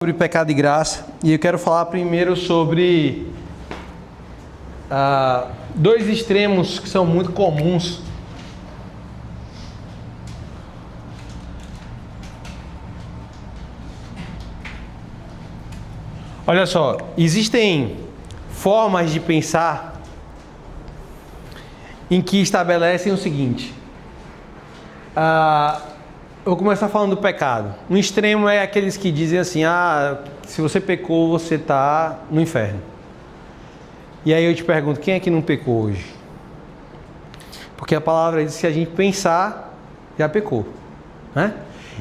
Sobre pecado e graça, e eu quero falar primeiro sobre dois extremos que são muito comuns. Olha só, existem formas de pensar em que estabelecem o seguinte. Eu vou começar falando do pecado. Um extremo é aqueles que dizem assim: se você pecou, você está no inferno. E aí eu te pergunto, quem é que não pecou hoje? Porque a palavra diz que se a gente pensar, já pecou, né?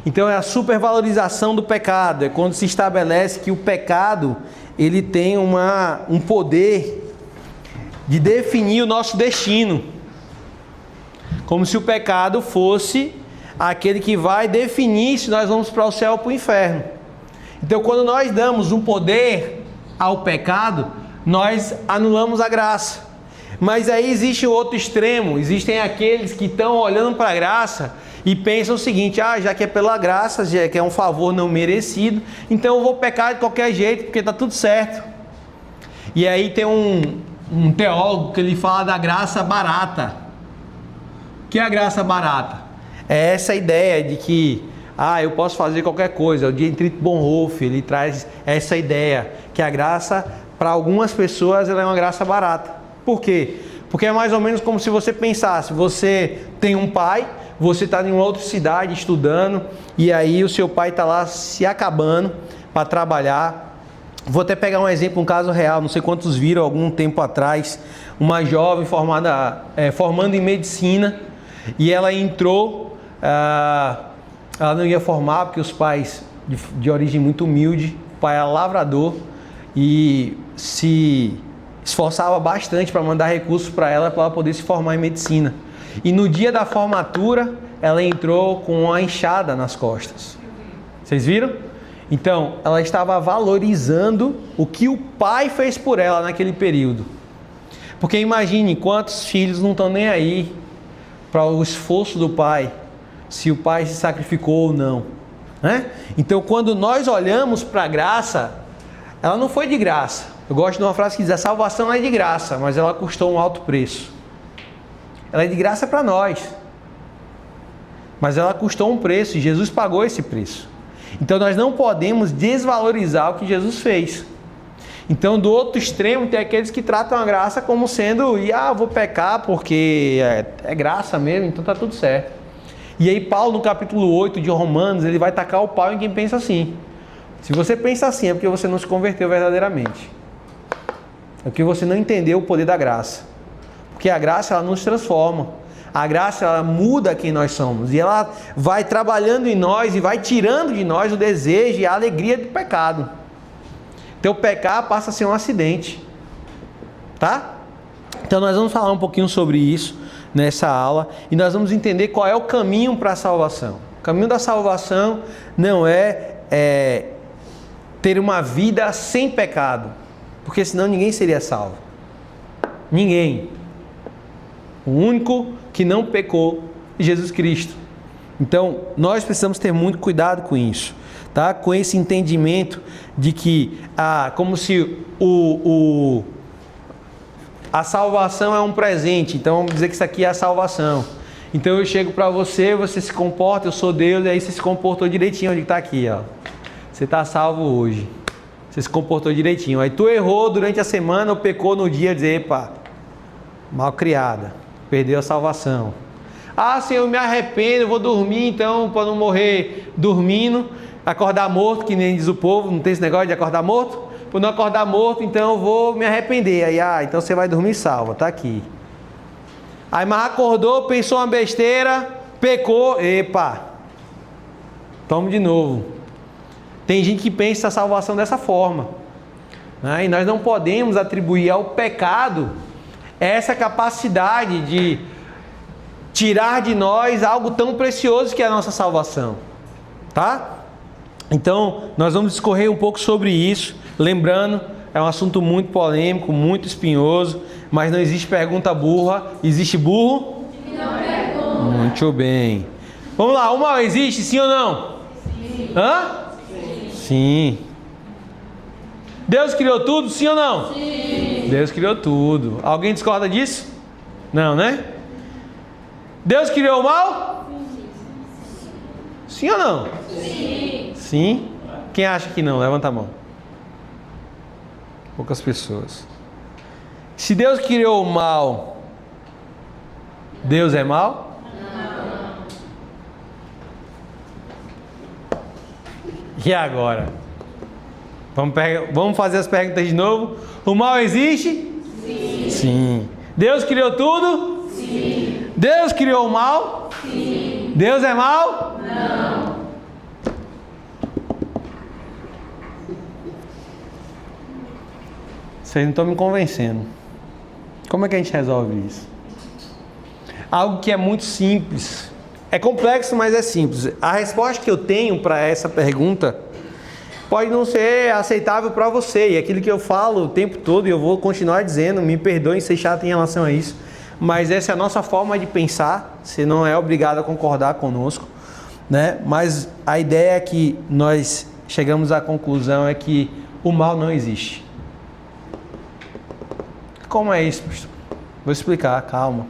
Então é a supervalorização do pecado. É quando se estabelece que o pecado ele tem um poder de definir o nosso destino. Como se o pecado fosse aquele que vai definir se nós vamos para o céu ou para o inferno. Então, quando nós damos um poder ao pecado, nós anulamos a graça. Mas aí existe o outro extremo. Existem aqueles que estão olhando para a graça e pensam o seguinte: já que é pela graça, já que é um favor não merecido, então eu vou pecar de qualquer jeito, porque está tudo certo. E aí tem um teólogo que ele fala da graça barata. O que é a graça barata? É essa ideia de que eu posso fazer qualquer coisa. O Dietrich Bonhoeffer, ele traz essa ideia que a graça, para algumas pessoas, ela é uma graça barata. Por quê? Porque é mais ou menos como se você pensasse: você tem um pai, você está em uma outra cidade estudando, e aí o seu pai está lá se acabando para trabalhar. Vou até pegar um exemplo, um caso real, não sei quantos viram algum tempo atrás, uma jovem formando em medicina, e ela entrou. Ela não ia formar porque os pais de origem muito humilde, o pai era lavrador e se esforçava bastante para mandar recursos para ela poder se formar em medicina. E no dia da formatura ela entrou com uma enxada nas costas. Vocês viram? Então ela estava valorizando o que o pai fez por ela naquele período. Porque imagine quantos filhos não estão nem aí para o esforço do pai, se o pai se sacrificou ou não, né? Então, quando nós olhamos para a graça, ela não foi de graça. Eu gosto de uma frase que diz: a salvação é de graça, mas ela custou um alto preço. Ela é de graça para nós, mas ela custou um preço e Jesus pagou esse preço. Então, nós não podemos desvalorizar o que Jesus fez. Então, do outro extremo, tem aqueles que tratam a graça como sendo: vou pecar porque é graça mesmo, então está tudo certo. E aí Paulo, no capítulo 8 de Romanos, ele vai tacar o pau em quem pensa assim. Se você pensa assim, é porque você não se converteu verdadeiramente. É porque você não entendeu o poder da graça. Porque a graça, ela nos transforma. A graça, ela muda quem nós somos. E ela vai trabalhando em nós e vai tirando de nós o desejo e a alegria do pecado. Então, pecar passa a ser um acidente. Tá? Então, nós vamos falar um pouquinho sobre isso nessa aula, e nós vamos entender qual é o caminho para a salvação. O caminho da salvação não é ter uma vida sem pecado, porque senão ninguém seria salvo. Ninguém. O único que não pecou é Jesus Cristo. Então, nós precisamos ter muito cuidado com isso, tá? Com esse entendimento de que, como se a salvação é um presente, então vamos dizer que isso aqui é a salvação. Então eu chego para você, você se comporta, eu sou Deus, e aí você se comportou direitinho, onde está aqui, ó. Você está salvo hoje. Você se comportou direitinho. Aí tu errou durante a semana ou pecou no dia, dizer: epa, mal criada, perdeu a salvação. Senhor, eu me arrependo, eu vou dormir então, para não morrer dormindo, acordar morto, que nem diz o povo, não tem esse negócio de acordar morto? Por não acordar morto, então eu vou me arrepender. Aí, então você vai dormir salva, tá aqui. Aí, mas acordou, pensou uma besteira, pecou, epa, toma de novo. Tem gente que pensa a salvação dessa forma, né? E nós não podemos atribuir ao pecado essa capacidade de tirar de nós algo tão precioso que é a nossa salvação, tá? Então, nós vamos discorrer um pouco sobre isso. Lembrando, é um assunto muito polêmico, muito espinhoso, mas não existe pergunta burra. Existe burro? Não pergunta. Muito bem. Vamos lá, existe sim ou não? Sim. Sim. Deus criou tudo, sim ou não? Sim. Deus criou tudo. Alguém discorda disso? Não, né? Deus criou o mal? Sim ou não? Sim. Sim? Quem acha que não? Levanta a mão. Poucas pessoas. Se Deus criou o mal, Deus é mal? Não. E agora? Vamos fazer as perguntas de novo. O mal existe? Sim. Sim. Deus criou tudo? Sim. Deus criou o mal? Sim. Deus é mal? Não. Vocês não estão me convencendo. Como é que a gente resolve isso? Algo que é muito simples. É complexo, mas é simples. A resposta que eu tenho para essa pergunta pode não ser aceitável para você. E aquilo que eu falo o tempo todo, e eu vou continuar dizendo, me perdoem ser chato em relação a isso, mas essa é a nossa forma de pensar. Você não é obrigado a concordar conosco, né? Mas a ideia é que nós chegamos à conclusão é que o mal não existe. Como é isso, pastor? Vou explicar, calma.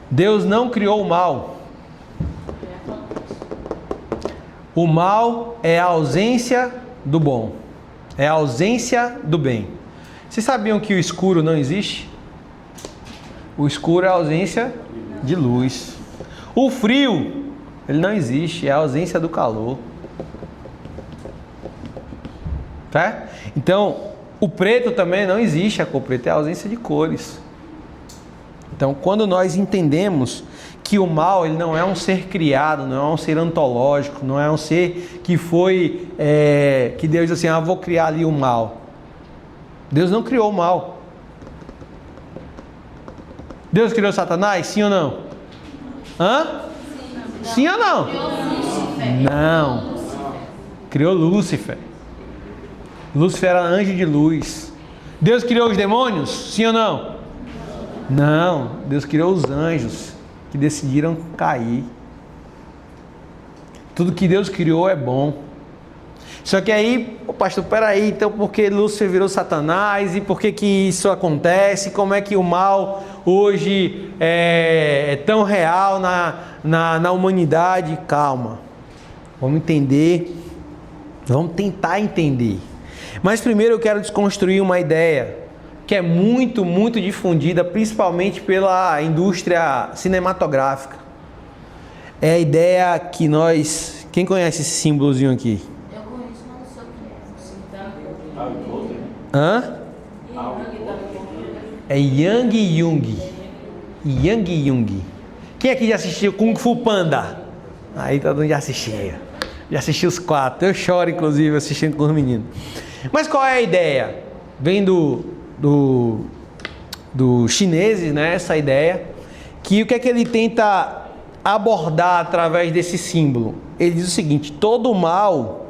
Deus não criou o mal. O mal é a ausência do bom. É a ausência do bem. Vocês sabiam que o escuro não existe? O escuro é a ausência de luz. O frio, ele não existe, é a ausência do calor. Tá? Então, o preto também não existe, a cor preta é a ausência de cores. Então, quando nós entendemos que o mal ele não é um ser criado, não é um ser ontológico, não é um ser que foi, que Deus disse assim, vou criar ali o mal. Deus não criou o mal. Deus criou Satanás, sim ou não? Hã? Sim ou não? Não. Criou Lúcifer. Lúcifer era anjo de luz. Deus criou os demônios? Sim ou não? Não. Deus criou os anjos que decidiram cair. Tudo que Deus criou é bom. Só que aí, pastor, peraí, então por que Lúcifer virou Satanás? E por que isso acontece? Como é que o mal hoje é tão real na humanidade? Calma. Vamos entender. Vamos tentar entender. Mas primeiro eu quero desconstruir uma ideia que é muito, muito difundida, principalmente pela indústria cinematográfica. É a ideia que nós... Quem conhece esse símbolozinho aqui? Eu conheço, mas não sei o que é. Hã? É Yang Jung. Yang Jung. Quem aqui já assistiu Kung Fu Panda? Aí todo mundo já assistia. Já assisti os 4. Eu choro, inclusive, assistindo com os meninos. Mas qual é a ideia? Vem dos chineses, né? Essa ideia. Que o que é que ele tenta abordar através desse símbolo? Ele diz o seguinte: todo mal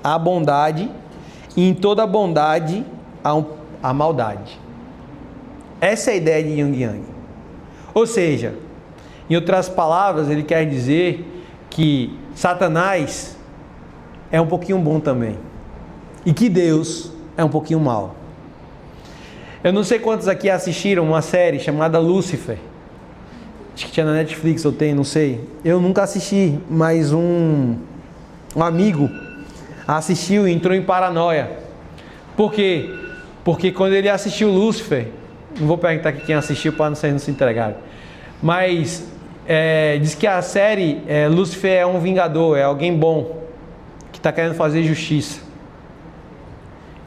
há bondade, e em toda bondade há maldade. Essa é a ideia de Yin Yang. Ou seja, em outras palavras, ele quer dizer que Satanás é um pouquinho bom também. E que Deus é um pouquinho mau. Eu não sei quantos aqui assistiram uma série chamada Lúcifer. Acho que tinha na Netflix, ou tem, não sei. Eu nunca assisti, mas um amigo assistiu e entrou em paranoia. Por quê? Porque quando ele assistiu Lúcifer, não vou perguntar aqui quem assistiu para vocês não se entregarem, mas diz que a série Lúcifer é um vingador, é alguém bom, que está querendo fazer justiça.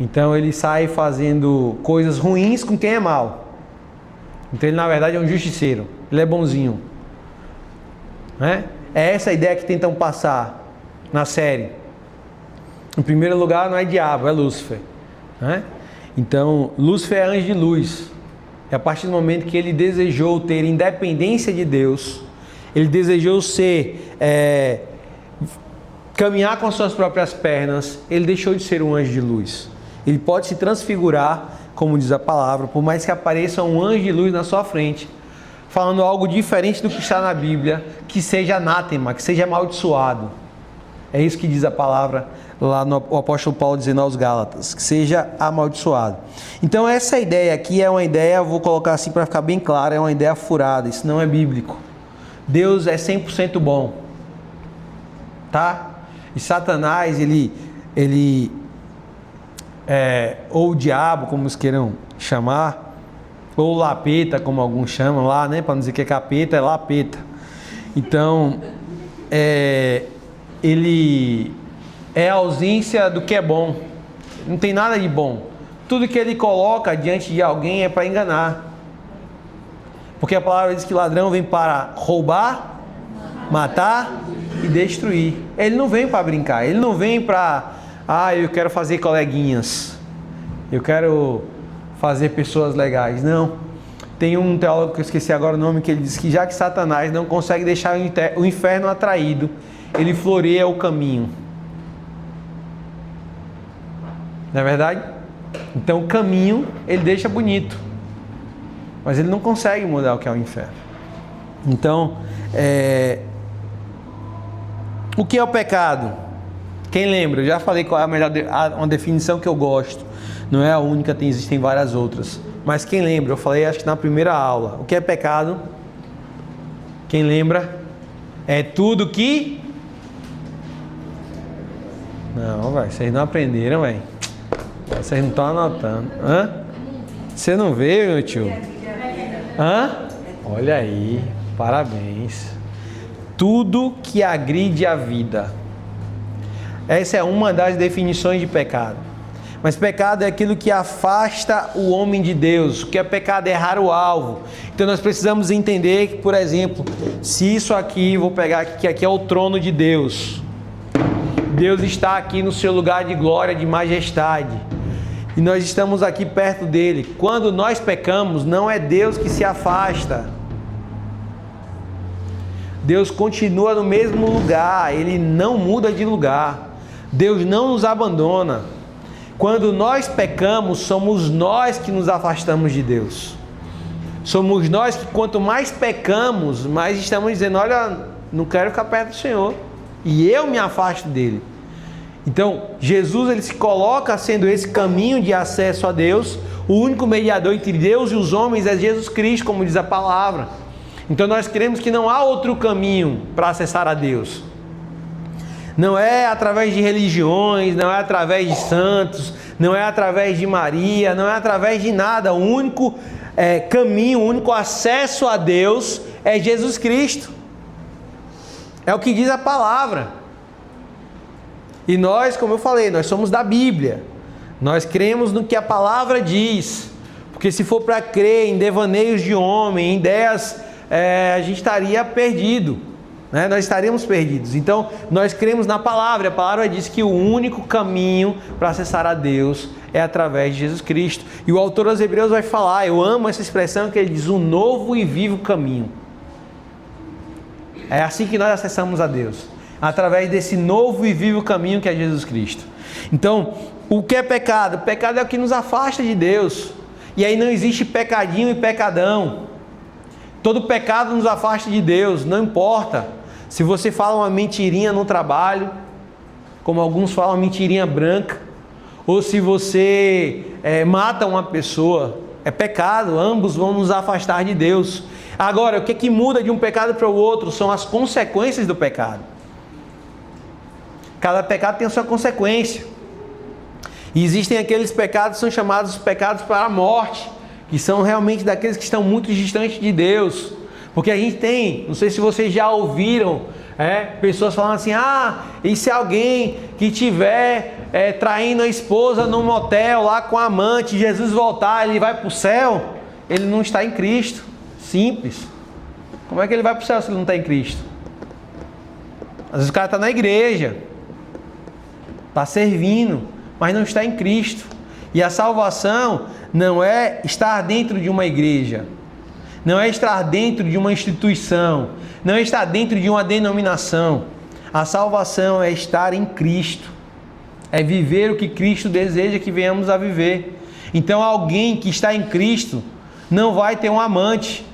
Então ele sai fazendo coisas ruins com quem é mau. Então ele na verdade é um justiceiro, ele é bonzinho, né? É essa a ideia que tentam passar na série. Em primeiro lugar não é diabo, é Lúcifer, né? Então Lúcifer é anjo de luz. E a partir do momento que ele desejou ter independência de Deus, ele desejou caminhar com suas próprias pernas, ele deixou de ser um anjo de luz. Ele pode se transfigurar, como diz a palavra, por mais que apareça um anjo de luz na sua frente, falando algo diferente do que está na Bíblia, que seja anátema, que seja amaldiçoado. É isso que diz a palavra lá no o apóstolo Paulo dizendo aos Gálatas, que seja amaldiçoado. Então essa ideia aqui é uma ideia, vou colocar assim para ficar bem claro, é uma ideia furada, isso não é bíblico. Deus é 100% bom, tá? E Satanás, ou o diabo, como eles queiram chamar, ou lapeta, como alguns chamam lá, né? Para não dizer que é capeta, é lapeta. Então, ele é a ausência do que é bom. Não tem nada de bom. Tudo que ele coloca diante de alguém é para enganar. Porque a palavra diz que ladrão vem para roubar, matar e destruir. Ele não vem para brincar. Ele não vem para, eu quero fazer coleguinhas. Eu quero fazer pessoas legais. Não. Tem um teólogo que eu esqueci agora o nome, que ele diz que já que Satanás não consegue deixar o inferno atraído, ele floreia o caminho. Não é verdade? Então o caminho ele deixa bonito, mas ele não consegue mudar o que é o inferno. Então, o que é o pecado? Quem lembra? Eu já falei qual é a melhor, uma definição que eu gosto. Não é a única, existem várias outras. Mas quem lembra? Eu falei acho que na primeira aula. O que é pecado? Quem lembra? É tudo que... Não, velho, vocês não aprenderam, velho. Vocês não estão anotando. Hã? Você não veio, meu tio? Hã? Olha aí, parabéns. Tudo que agride a vida. Essa é uma das definições de pecado. Mas pecado é aquilo que afasta o homem de Deus. O que é pecado é errar o alvo. Então nós precisamos entender que, por exemplo, se isso aqui, vou pegar aqui, que aqui é o trono de Deus. Deus está aqui no seu lugar de glória, de majestade. E nós estamos aqui perto dele. Quando nós pecamos, não é Deus que se afasta. Deus continua no mesmo lugar. Ele não muda de lugar. Deus não nos abandona. Quando nós pecamos, somos nós que nos afastamos de Deus. Somos nós que quanto mais pecamos, mais estamos dizendo, olha, não quero ficar perto do Senhor. E eu me afasto dele. Então, Jesus ele se coloca sendo esse caminho de acesso a Deus. O único mediador entre Deus e os homens é Jesus Cristo, como diz a palavra. Então nós cremos que não há outro caminho para acessar a Deus. Não é através de religiões, não é através de santos, não é através de Maria, não é através de nada. O único caminho, o único acesso a Deus é Jesus Cristo. É o que diz a palavra. E nós, como eu falei, nós somos da Bíblia. Nós cremos no que a palavra diz. Porque se for para crer em devaneios de homem, em ideias, a gente estaria perdido. Né? Nós estaríamos perdidos. Então nós cremos na palavra. A palavra diz que o único caminho para acessar a Deus é através de Jesus Cristo. E o autor aos Hebreus vai falar, eu amo essa expressão que ele diz, um novo e vivo caminho. É assim que nós acessamos a Deus, através desse novo e vivo caminho que é Jesus Cristo. Então, o que é pecado? Pecado é o que nos afasta de Deus. E aí não existe pecadinho e pecadão. Todo pecado nos afasta de Deus, não importa. Se você fala uma mentirinha no trabalho, como alguns falam, mentirinha branca, ou se você mata uma pessoa, é pecado, ambos vão nos afastar de Deus. Agora, o que muda de um pecado para o outro são as consequências do pecado. Cada pecado tem a sua consequência. E existem aqueles pecados que são chamados pecados para a morte, que são realmente daqueles que estão muito distantes de Deus. Porque a gente tem, não sei se vocês já ouviram, pessoas falando assim, e se alguém que estiver traindo a esposa num motel lá com a amante, Jesus voltar, ele vai para o céu? Ele não está em Cristo. Simples. Como é que ele vai para o céu se ele não está em Cristo? Às vezes o cara está na igreja, está servindo, mas não está em Cristo. E a salvação não é estar dentro de uma igreja, não é estar dentro de uma instituição, não é estar dentro de uma denominação. A salvação é estar em Cristo, é viver o que Cristo deseja que venhamos a viver. Então alguém que está em Cristo não vai ter um amante.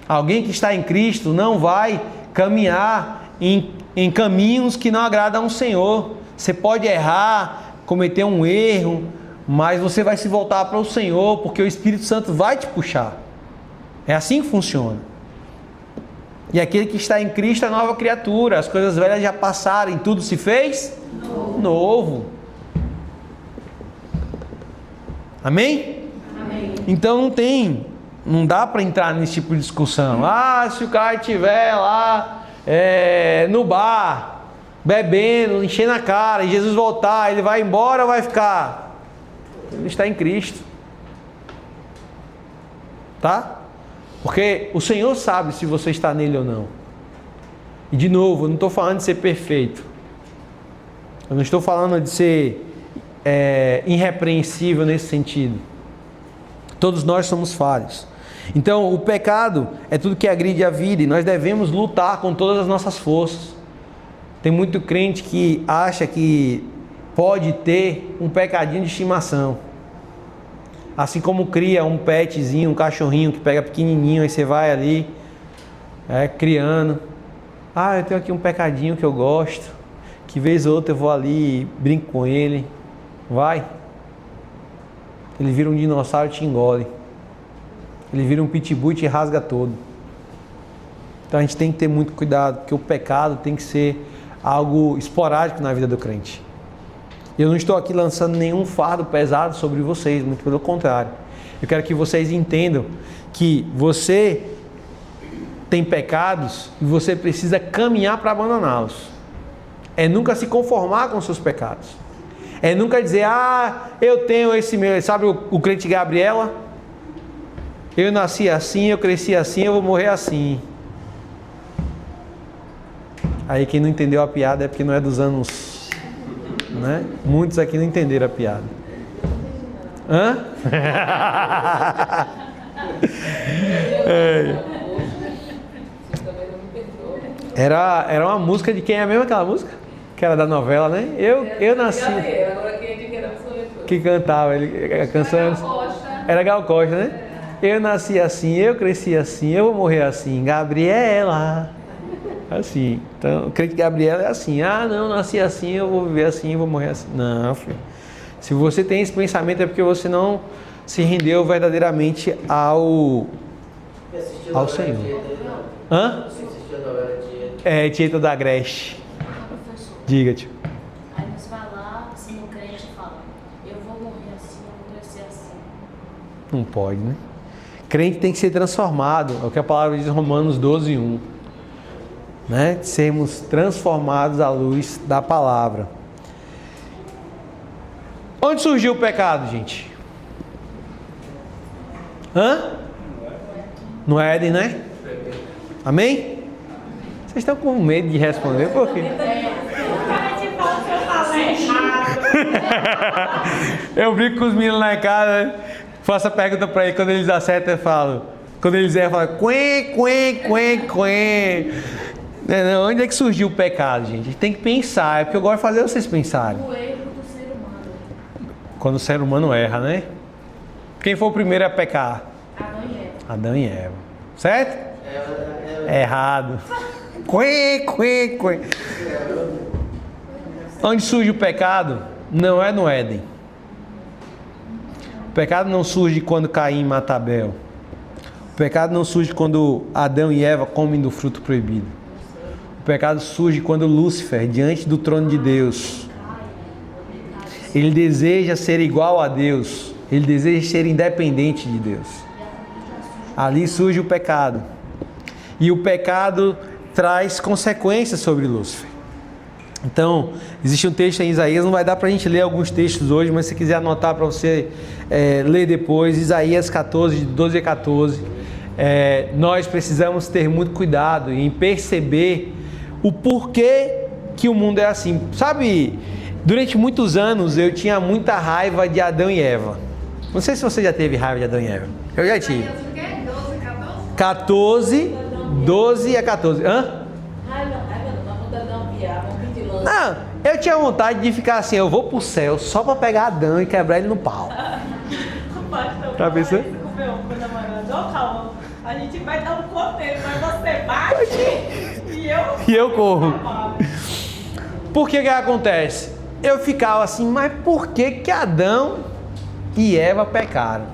Alguém que está em Cristo não vai caminhar em em caminhos que não agradam ao Senhor. Você pode errar, cometer um erro, mas você vai se voltar para o Senhor, porque o Espírito Santo vai te puxar. É assim que funciona. E aquele que está em Cristo é nova criatura. As coisas velhas já passaram e tudo se fez novo. Amém? Amém. Então não dá para entrar nesse tipo de discussão. Se o cara estiver lá no bar, bebendo, enchendo a cara, e Jesus voltar, ele vai embora ou vai ficar? Ele está em Cristo. Tá? Porque o Senhor sabe se você está nele ou não. E de novo, eu não estou falando de ser perfeito. Eu não estou falando de ser irrepreensível nesse sentido. Todos nós somos falhos. Então, o pecado é tudo que agride a vida e nós devemos lutar com todas as nossas forças. Tem muito crente que acha que pode ter um pecadinho de estimação. Assim como cria um petzinho, um cachorrinho que pega pequenininho, aí você vai ali, criando. Eu tenho aqui um pecadinho que eu gosto, que vez ou outra eu vou ali e brinco com ele. Vai. Ele vira um dinossauro e te engole. Ele vira um pitbull e te rasga todo. Então a gente tem que ter muito cuidado, porque o pecado tem que ser algo esporádico na vida do crente. Eu não estou aqui lançando nenhum fardo pesado sobre vocês, muito pelo contrário. Eu quero que vocês entendam que você tem pecados e você precisa caminhar para abandoná-los. É nunca se conformar com seus pecados. É nunca dizer, eu tenho esse meu... Sabe o crente Gabriela? Eu nasci assim, eu cresci assim, eu vou morrer assim. Aí quem não entendeu a piada é porque não é dos anos... Né? Muitos aqui não entenderam a piada. Era uma música de quem é mesmo aquela música? Que era da novela, né? Eu nasci. Que cantava a canção. Era Gal Costa, né? Eu nasci assim, eu cresci assim, eu vou morrer assim. Gabriela. Assim. Então, eu creio que Gabriela é assim. Não, nasci assim, eu vou viver assim, eu vou morrer assim. Não, filho. Se você tem esse pensamento é porque você não se rendeu verdadeiramente ao Senhor. Tieta da Agreste. Diga, tio. Aí você vai lá, assim, o crente fala, eu vou morrer assim, eu vou crescer assim. Não pode, né? Crente tem que ser transformado. É o que a palavra diz em Romanos 12:1. Né? Sermos transformados à luz da palavra. Onde surgiu o pecado, gente? No Éden, né? Amém? Vocês estão com medo de responder por quê? Eu brinco com os meninos lá em casa, né? Faço a pergunta para eles, quando eles acertam eu falo. Quando eles erram, eu falo quen. Onde é que surgiu o pecado, gente? A gente tem que pensar, é porque eu gosto de fazer vocês pensarem. O erro do ser humano. Quando o ser humano erra, né? Quem foi o primeiro a pecar? Adão e Eva. Certo? Errado. Quen. Onde surge o pecado? Não é no Éden. O pecado não surge quando Caim mata Abel. O pecado não surge quando Adão e Eva comem do fruto proibido. O pecado surge quando Lúcifer, diante do trono de Deus, ele deseja ser igual a Deus. Ele deseja ser independente de Deus. Ali surge o pecado. E o pecado traz consequências sobre Lúcifer. Então, existe um texto em Isaías, não vai dar para a gente ler alguns textos hoje, mas se quiser anotar para você ler depois, Isaías 14, de 12 a 14. Nós precisamos ter muito cuidado em perceber o porquê que o mundo é assim. Sabe, durante muitos anos eu tinha muita raiva de Adão e Eva. Não sei se você já teve raiva de Adão e Eva. Eu já tive. 12 a 14. Não, eu tinha vontade de ficar assim, eu vou pro céu só pra pegar Adão e quebrar ele no pau. Tá pensando? A gente vai dar um conselho, mas você bate e E eu corro. Por que acontece? Eu ficava assim, mas por que Adão e Eva pecaram?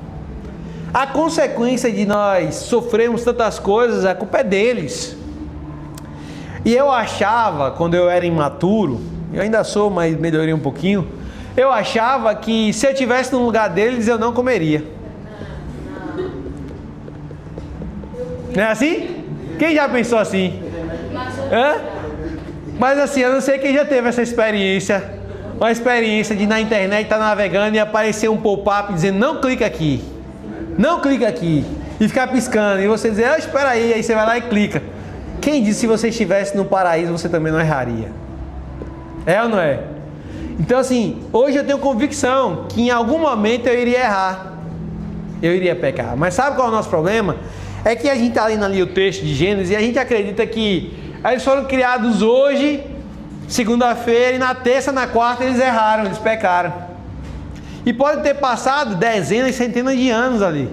A consequência de nós sofrermos tantas coisas, a culpa é deles. E eu achava, quando eu era imaturo, eu ainda sou, mas melhorei um pouquinho, eu achava que se eu estivesse no lugar deles, eu não comeria. Não é assim? Quem já pensou assim? Hã? Mas assim, eu não sei quem já teve essa experiência. Uma experiência de na internet estar navegando e aparecer um pop-up dizendo não clica aqui. Não clica aqui. E ficar piscando. E você dizer, espera aí. Aí você vai lá e clica. Quem disse que se você estivesse no paraíso você também não erraria? É ou não é? Então assim, hoje eu tenho convicção que em algum momento eu iria errar. Eu iria pecar. Mas sabe qual é o nosso problema? É que a gente está lendo ali o texto de Gênesis e a gente acredita que eles foram criados hoje, segunda-feira, e na terça, na quarta eles erraram, eles pecaram. E pode ter passado dezenas, centenas de anos ali.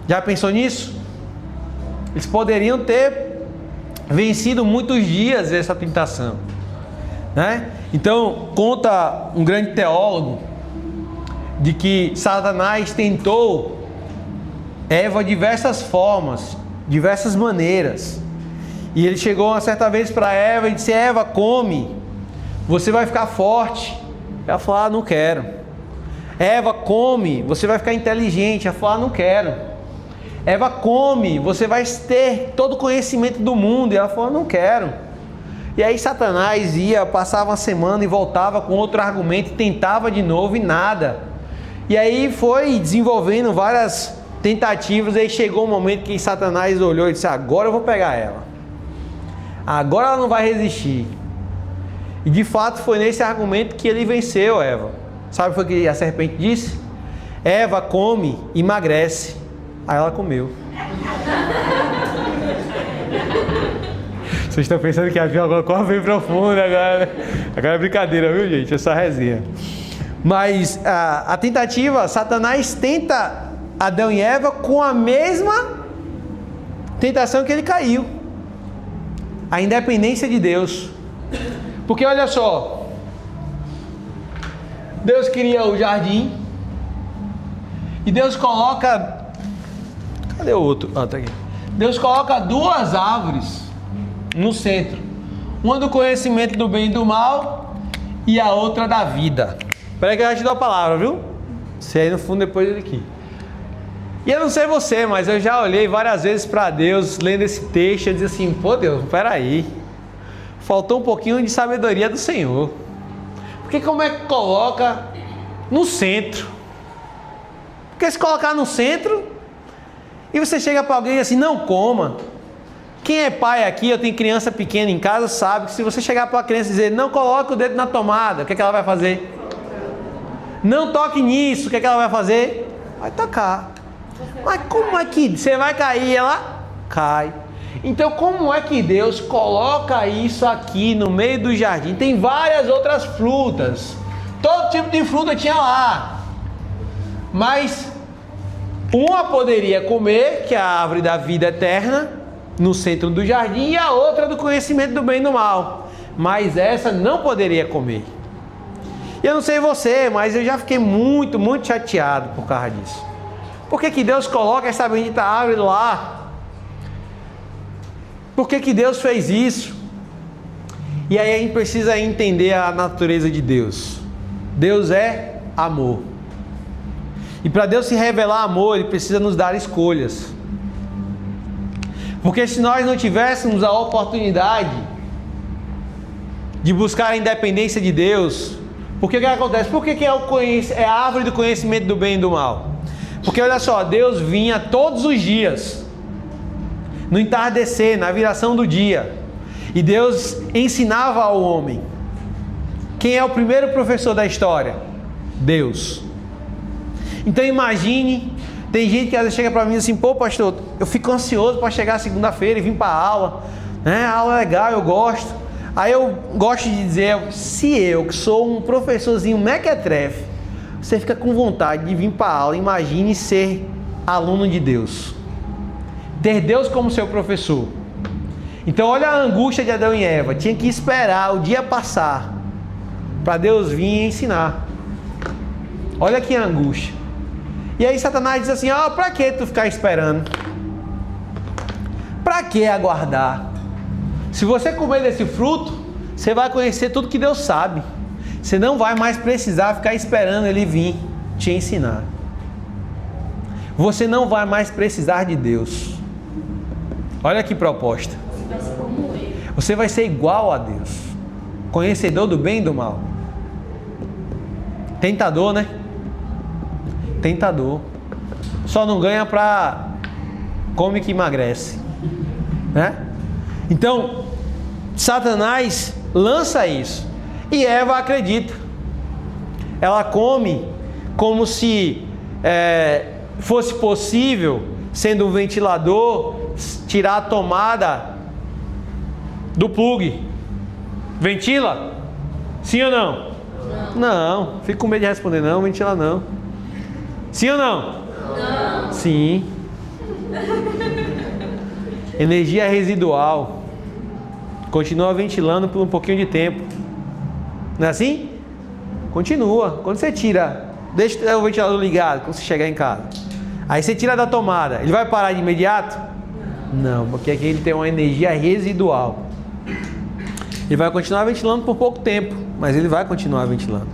Já pensou nisso? Eles poderiam ter vencido muitos dias essa tentação, né? Então, conta um grande teólogo de que Satanás tentou Eva de diversas formas, diversas maneiras. E ele chegou uma certa vez para Eva e disse: Eva, come, você vai ficar forte. Ela falou: não quero. Eva, come, você vai ficar inteligente. Ela falou: não quero. Eva, come, você vai ter todo o conhecimento do mundo. E ela falou: não quero. E aí Satanás ia, passava uma semana e voltava com outro argumento, e tentava de novo e nada. E aí foi desenvolvendo várias tentativas. Aí chegou um momento que Satanás olhou e disse: agora eu vou pegar ela. Agora ela não vai resistir. E de fato foi nesse argumento que ele venceu Eva. Sabe o que a serpente disse? Eva, come, emagrece. Aí ela comeu. Vocês estão pensando que havia alguma coisa bem profunda agora. Agora é brincadeira, viu, gente? É só resenha. Mas a tentativa, Satanás tenta Adão e Eva com a mesma tentação que ele caiu. A independência de Deus. Porque olha só, Deus cria o jardim e Deus coloca... Cadê o outro? Ah, tá aqui. Deus coloca duas árvores no centro. Uma do conhecimento do bem e do mal e a outra da vida. Espera que eu já te dou a palavra, viu? Você aí no fundo depois dele aqui. E eu não sei você, mas eu já olhei várias vezes para Deus lendo esse texto e disse assim: pô Deus, peraí, faltou um pouquinho de sabedoria do Senhor. Porque como é que coloca no centro? Porque se colocar no centro e você chega para alguém e diz assim: não coma. Quem é pai aqui, eu tenho criança pequena em casa, sabe que se você chegar para a criança e dizer: não coloque o dedo na tomada, o que é que ela vai fazer? Não toque nisso, o que é que ela vai fazer? Vai tocar. Mas como é que você vai cair e ela cai? Então como é que Deus coloca isso aqui no meio do jardim? Tem várias outras frutas. Todo tipo de fruta tinha lá. Mas uma poderia comer, que é a árvore da vida eterna, no centro do jardim, e a outra do conhecimento do bem e do mal. Mas essa não poderia comer. E eu não sei você, mas eu já fiquei muito, muito chateado por causa disso. Por que Deus coloca essa bendita árvore lá? Por que Deus fez isso? E aí a gente precisa entender a natureza de Deus. Deus é amor. E para Deus se revelar amor, Ele precisa nos dar escolhas. Porque se nós não tivéssemos a oportunidade de buscar a independência de Deus, por que acontece? Por que é a árvore do conhecimento do bem e do mal? Porque olha só, Deus vinha todos os dias, no entardecer, na viração do dia, e Deus ensinava ao homem. Quem é o primeiro professor da história? Deus. Então imagine, tem gente que às vezes chega para mim e diz assim: pô pastor, eu fico ansioso para chegar segunda-feira e vir para a aula, né? A aula é legal, eu gosto. Aí eu gosto de dizer, se eu que sou um professorzinho mequetrefe, você fica com vontade de vir para a aula, imagine ser aluno de Deus. Ter Deus como seu professor. Então olha a angústia de Adão e Eva. Tinha que esperar o dia passar para Deus vir e ensinar. Olha que angústia. E aí Satanás diz assim: ó, para que tu ficar esperando? Para que aguardar? Se você comer desse fruto, você vai conhecer tudo que Deus sabe. Você não vai mais precisar ficar esperando Ele vir te ensinar. Você não vai mais precisar de Deus. Olha que proposta. Vai ser como ele. Você vai ser igual a Deus, conhecedor do bem e do mal. Tentador, né? Tentador. Só não ganha pra come que emagrece, né? Então, Satanás lança isso e Eva acredita. Ela come como se fosse possível, sendo um ventilador, tirar a tomada do plug. Ventila? Sim ou não? Não. Fico com medo de responder não, ventila não. Sim ou não? Não. Sim. Energia residual. Continua ventilando por um pouquinho de tempo. Não é assim? Continua. Quando você tira, deixa o ventilador ligado quando você chegar em casa. Aí você tira da tomada, ele vai parar de imediato? Não, porque aqui ele tem uma energia residual. Ele vai continuar ventilando por pouco tempo, mas ele vai continuar ventilando.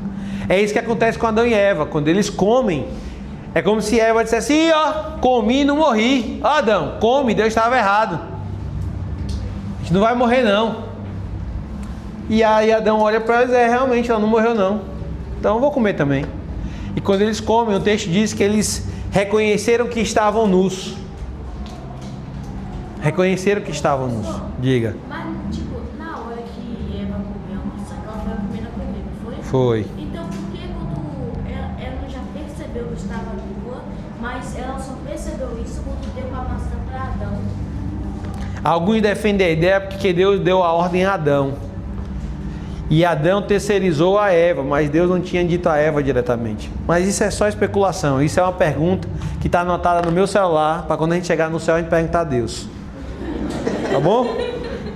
É isso que acontece com Adão e Eva. Quando eles comem, é como se Eva dissesse assim: ó, comi e não morri. Ó, Adão, come, Deus estava errado. A gente não vai morrer não. E aí Adão olha para eles: realmente ela não morreu não. Então eu vou comer também. E quando eles comem, o texto diz que eles reconheceram que estavam nus. Reconheceram que estavam nus. Diga. Mas, tipo, na hora que Eva comeu a maçã, ela foi a primeira a comer, não foi? Foi. Então, por que quando ela já percebeu que estava nua, mas ela só percebeu isso quando deu a maçã para Adão? Alguns defendem a ideia porque Deus deu a ordem a Adão. E Adão terceirizou a Eva, mas Deus não tinha dito a Eva diretamente. Mas isso é só especulação. Isso é uma pergunta que está anotada no meu celular, para quando a gente chegar no céu a gente perguntar a Deus. Tá bom?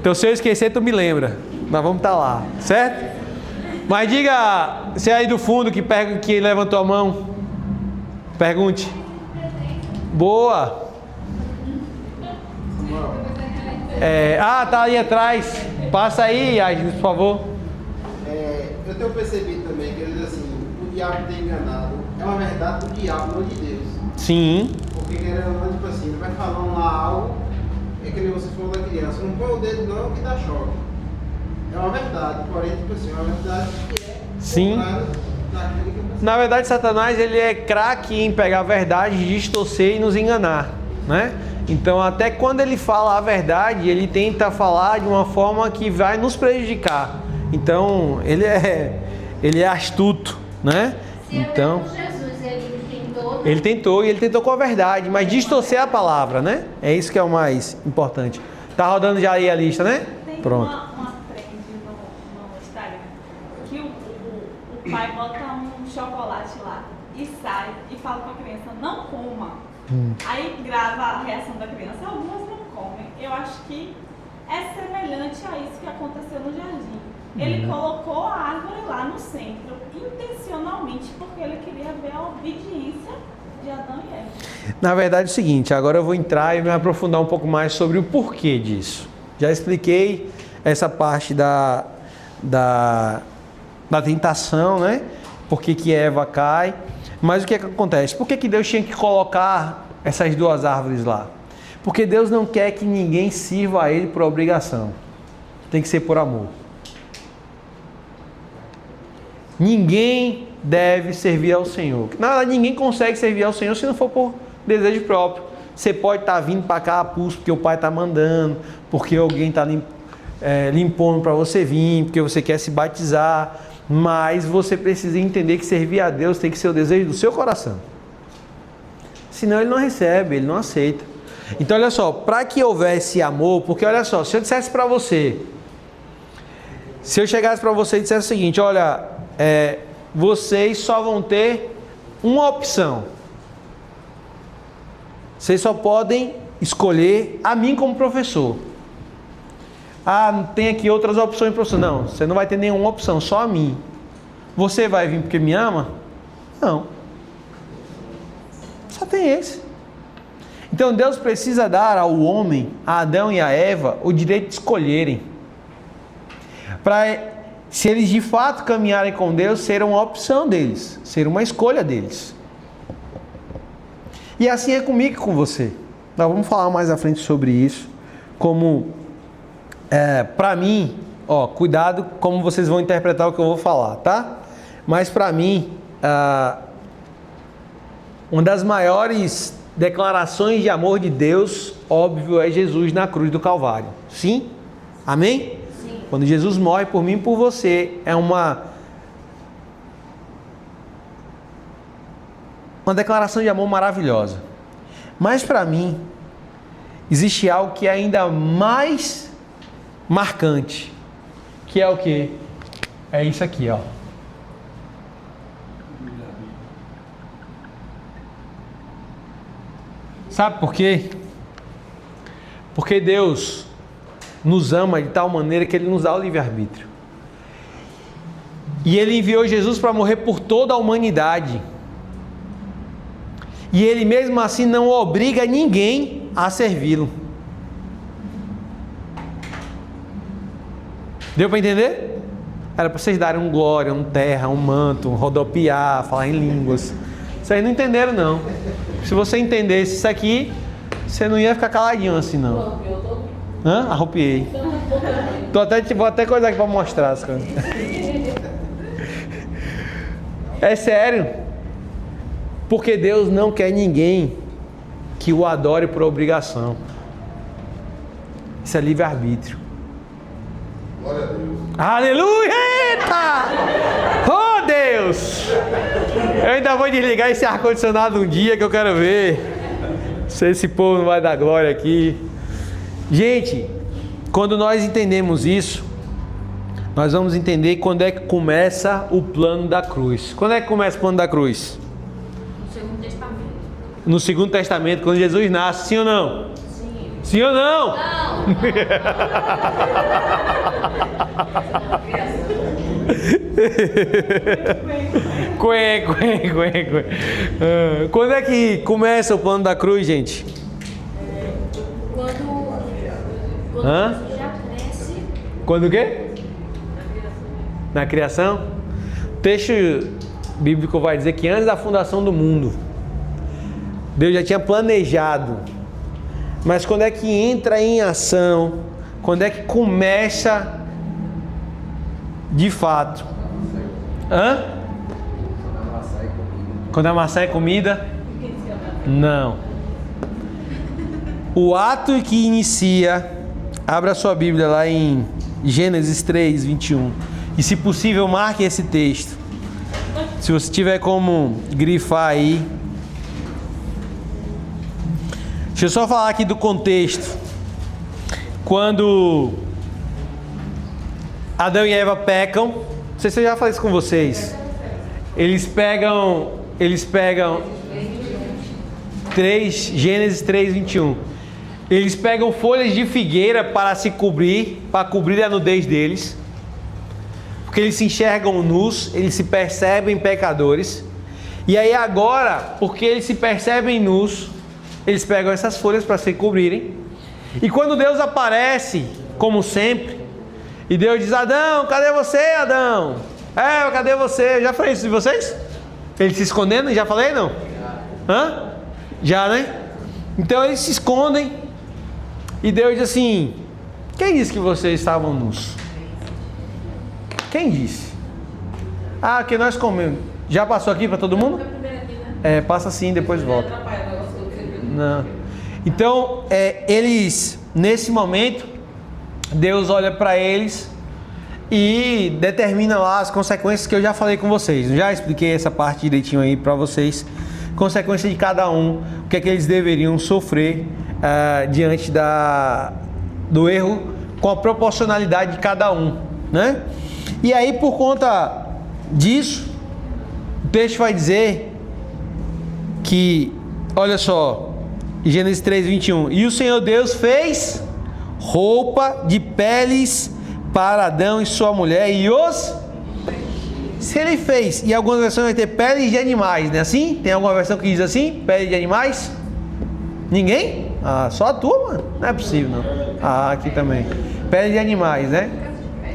Então se eu esquecer, tu me lembra. Nós vamos estar lá, certo? Mas diga, você aí do fundo que levantou a mão, pergunte. Boa. Tá ali atrás. Passa aí, Agnes, por favor. Eu tenho percebido também que ele diz assim: o diabo tem enganado. É uma verdade do diabo, não de Deus. Sim. Porque querendo ou não, tipo assim, ele vai falando lá algo, é que nem você falou da criança, não põe o dedo não que dá choque. É uma verdade, porém, tipo assim, é uma verdade que é Sim. daquilo que eu pensei. Na verdade, Satanás ele é craque em pegar a verdade, distorcer e nos enganar, né? Então, até quando ele fala a verdade, ele tenta falar de uma forma que vai nos prejudicar. Então, ele é astuto, né? Então, Jesus, ele tentou com a verdade, mas distorcer a palavra, né? É isso que é o mais importante. Tá rodando já aí a lista, né? Tem Pronto. uma trend no Instagram que o pai bota um chocolate lá e sai e fala com a criança: não coma. Aí grava a reação da criança. Algumas não comem. Eu acho que é semelhante a isso que aconteceu no jardim. Ele colocou a árvore lá no centro intencionalmente porque ele queria ver a obediência de Adão e Eva. Na verdade é o seguinte, agora eu vou entrar e me aprofundar um pouco mais sobre o porquê disso. Já expliquei essa parte da tentação, né? Por que Eva cai. Mas o que é que acontece? Por que Deus tinha que colocar essas duas árvores lá? Porque Deus não quer que ninguém sirva a Ele por obrigação. Tem que ser por amor. Ninguém deve servir ao Senhor. Na verdade, ninguém consegue servir ao Senhor se não for por desejo próprio. Você pode estar vindo para cá a pulso porque o pai está mandando, porque alguém está lhe impondo para você vir, porque você quer se batizar, mas você precisa entender que servir a Deus tem que ser o desejo do seu coração. Senão ele não recebe, ele não aceita. Então olha só, para que houvesse amor, porque olha só, se eu dissesse para você, se eu chegasse para você e dissesse o seguinte: olha, vocês só vão ter uma opção. Vocês só podem escolher a mim como professor. Ah, tem aqui outras opções para você. Não, você não vai ter nenhuma opção, só a mim. Você vai vir porque me ama? Não. Só tem esse. Então Deus precisa dar ao homem, a Adão e a Eva, o direito de escolherem. Para, se eles de fato caminharem com Deus, ser uma opção deles, ser uma escolha deles. E assim é comigo e com você. Nós vamos falar mais à frente sobre isso. Como, para mim, cuidado como vocês vão interpretar o que eu vou falar, tá? Mas para mim, uma das maiores declarações de amor de Deus, óbvio, é Jesus na cruz do Calvário. Sim? Amém? Sim. Quando Jesus morre por mim e por você, é uma declaração de amor maravilhosa. Mas para mim, existe algo que é ainda mais marcante, que é o quê? É isso aqui, ó. Sabe por quê? Porque Deus nos ama de tal maneira que Ele nos dá o livre-arbítrio. E Ele enviou Jesus para morrer por toda a humanidade. E Ele mesmo assim não obriga ninguém a servi-lo. Deu para entender? Era para vocês darem um glória, um terra, um manto, um rodopiar, falar em línguas. Vocês não entenderam, não. Se você entendesse isso aqui, você não ia ficar caladinho assim, não. Arrupiei. Vou até coisa aqui para mostrar as coisas. É sério. Porque Deus não quer ninguém que o adore por obrigação. Isso é livre-arbítrio. Glória a Deus. Aleluia! Eita! Oh, Deus! Eu ainda vou desligar esse ar-condicionado um dia que eu quero ver se esse povo não vai dar glória aqui. Gente, quando nós entendemos isso, nós vamos entender quando é que começa o plano da cruz. Quando é que começa o plano da cruz? No Segundo Testamento. No Segundo Testamento, quando Jesus nasce, sim ou não? Sim. Sim ou não? Não. Quando é que começa o plano da cruz, gente? Quando você já cresce. Quando o quê? Na criação? O texto bíblico vai dizer que antes da fundação do mundo, Deus já tinha planejado. Mas quando é que entra em ação? Quando é que começa de fato? Quando a maçã é comida? Não. O ato que inicia, abra a sua Bíblia lá em Gênesis 3, 21. E se possível, marque esse texto. Se você tiver como grifar aí. Deixa eu só falar aqui do contexto. Quando Adão e Eva pecam, não sei se eu já falei isso com vocês. Eles pegam Gênesis 3, 21. Eles pegam folhas de figueira para cobrir a nudez deles. Porque eles se enxergam nus, eles se percebem pecadores. E aí agora, porque eles se percebem nus, eles pegam essas folhas para se cobrirem. E quando Deus aparece, como sempre, e Deus diz: Adão, cadê você, Adão? Cadê você? Eu já falei isso de vocês? Eles se escondendo, já falei, não? Já, né? Então eles se escondem. E Deus diz assim: quem disse que vocês estavam nus? Quem disse? Que nós comemos. Já passou aqui para todo mundo? Passa sim, depois volta. Não. Então, eles, nesse momento, Deus olha para eles e determina lá as consequências que eu já falei com vocês. Eu já expliquei essa parte direitinho aí para vocês. Consequência de cada um, o que é que eles deveriam sofrer diante do erro, com a proporcionalidade de cada um, né? E aí, por conta disso, o texto vai dizer que, olha só, Gênesis 3, 21. E o Senhor Deus fez roupa de peles para Adão e sua mulher e os... Se ele fez, e algumas versões vai ter peles de animais, não é assim? Tem alguma versão que diz assim? Pele de animais? Ninguém? Ah, só a tua, mano? Não é possível, não. Ah, aqui também. Pele de animais, né?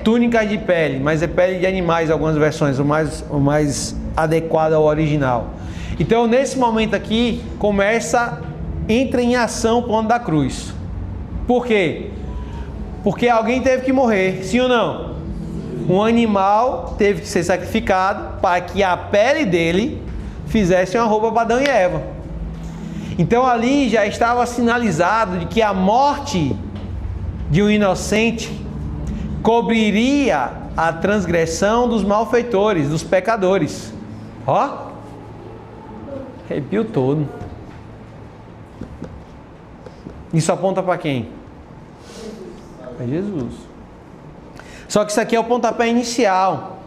Túnicas de pele, mas é pele de animais, algumas versões, o mais adequado ao original. Então, nesse momento aqui, entra em ação o plano da cruz. Por quê? Porque alguém teve que morrer, sim ou não? Um animal teve que ser sacrificado para que a pele dele fizesse uma roupa para Adão e Eva. Então ali já estava sinalizado de que a morte de um inocente cobriria a transgressão dos malfeitores, dos pecadores. Ó, arrepio todo. Isso aponta para quem? Para Jesus. Só que isso aqui é o pontapé inicial,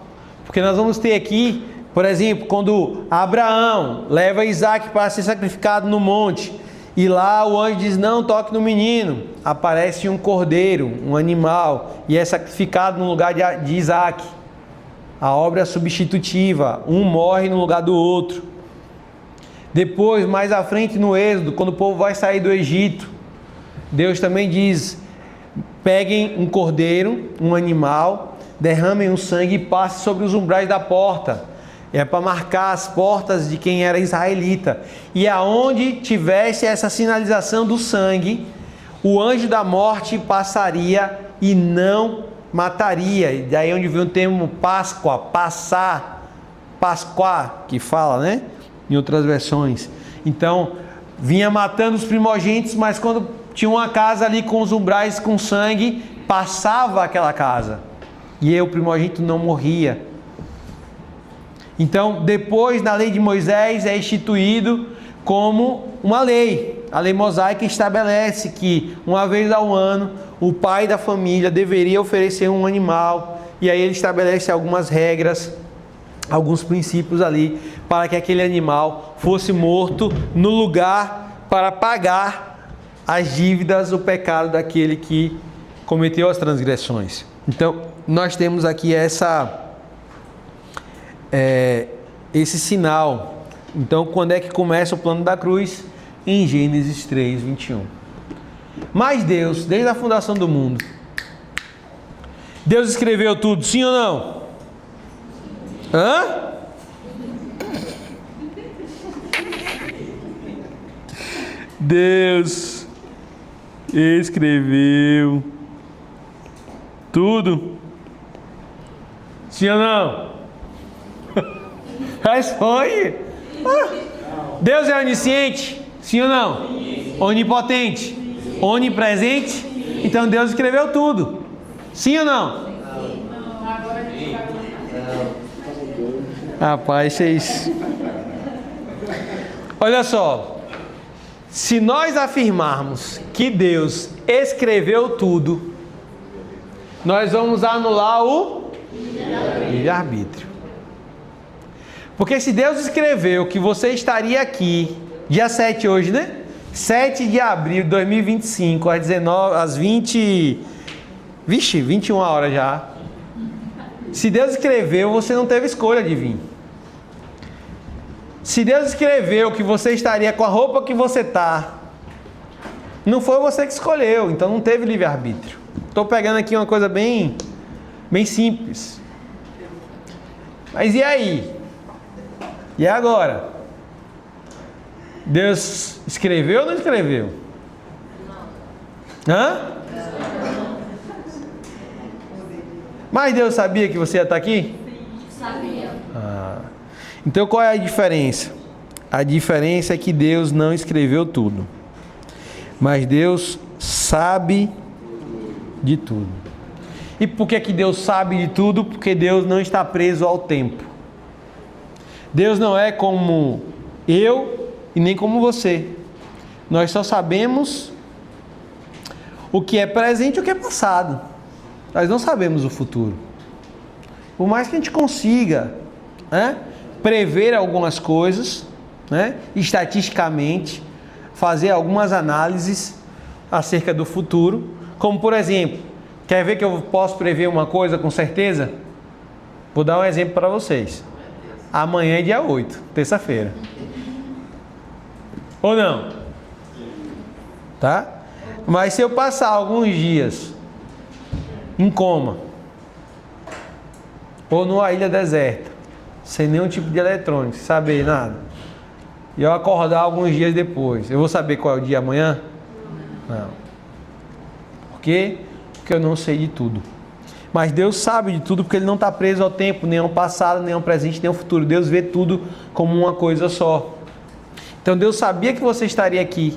porque nós vamos ter aqui, por exemplo, quando Abraão leva Isaac para ser sacrificado no monte, e lá o anjo diz, não toque no menino, aparece um cordeiro, um animal, e é sacrificado no lugar de Isaac. A obra substitutiva, um morre no lugar do outro. Depois, mais à frente no Êxodo, quando o povo vai sair do Egito, Deus também diz, peguem um cordeiro, um animal, derramem o sangue e passem sobre os umbrais da porta. É para marcar as portas de quem era israelita. E aonde tivesse essa sinalização do sangue, o anjo da morte passaria e não mataria. E daí onde vem o termo Páscoa, passar, Pascuá, que fala, né? Em outras versões. Então, vinha matando os primogênitos, mas quando tinha uma casa ali com os umbrais com sangue, passava aquela casa. E aí o primogênito não morria. Então, depois, na lei de Moisés, é instituído como uma lei. A lei mosaica estabelece que, uma vez ao ano, o pai da família deveria oferecer um animal. E aí ele estabelece algumas regras, alguns princípios ali, para que aquele animal fosse morto no lugar para pagar as dívidas, o pecado daquele que cometeu as transgressões. Então, nós temos aqui esse sinal. Então, quando é que começa o plano da cruz? Em Gênesis 3, 21. Mas Deus, desde a fundação do mundo, Deus escreveu tudo, sim ou não? Hã? Deus escreveu tudo, sim ou não? Responde. Deus é onisciente, sim ou não? Onipotente, onipresente. Então Deus escreveu tudo, sim ou não? Rapaz, vocês... Olha só. Se nós afirmarmos que Deus escreveu tudo, nós vamos anular o livre-arbítrio. Porque se Deus escreveu que você estaria aqui, dia 7 hoje, né? 7 de abril de 2025, às 21 horas já. Se Deus escreveu, você não teve escolha de vir. Se Deus escreveu que você estaria com a roupa que você está, não foi você que escolheu, então não teve livre-arbítrio. Estou pegando aqui uma coisa bem simples. Mas e aí? E agora? Deus escreveu ou não escreveu? Hã? Mas Deus sabia que você ia estar aqui? Sabia. Então qual é a diferença? A diferença é que Deus não escreveu tudo, mas Deus sabe de tudo. E por que Deus sabe de tudo? Porque Deus não está preso ao tempo. Deus não é como eu e nem como você. Nós só sabemos o que é presente e o que é passado. Nós não sabemos o futuro. Por mais que a gente consiga, prever algumas coisas, estatisticamente, fazer algumas análises acerca do futuro, Como por exemplo, quer ver que eu posso prever uma coisa com certeza? Vou dar um exemplo para vocês. Amanhã é dia 8, terça-feira. Ou não? Tá? Mas se eu passar alguns dias em coma, ou numa ilha deserta, sem nenhum tipo de eletrônico, sem saber nada, e eu acordar alguns dias depois, eu vou saber qual é o dia amanhã? Não. Por quê? Porque eu não sei de tudo. Mas Deus sabe de tudo, porque Ele não está preso ao tempo, nem ao passado, nem ao presente, nem ao futuro. Deus vê tudo como uma coisa só. Então Deus sabia que você estaria aqui,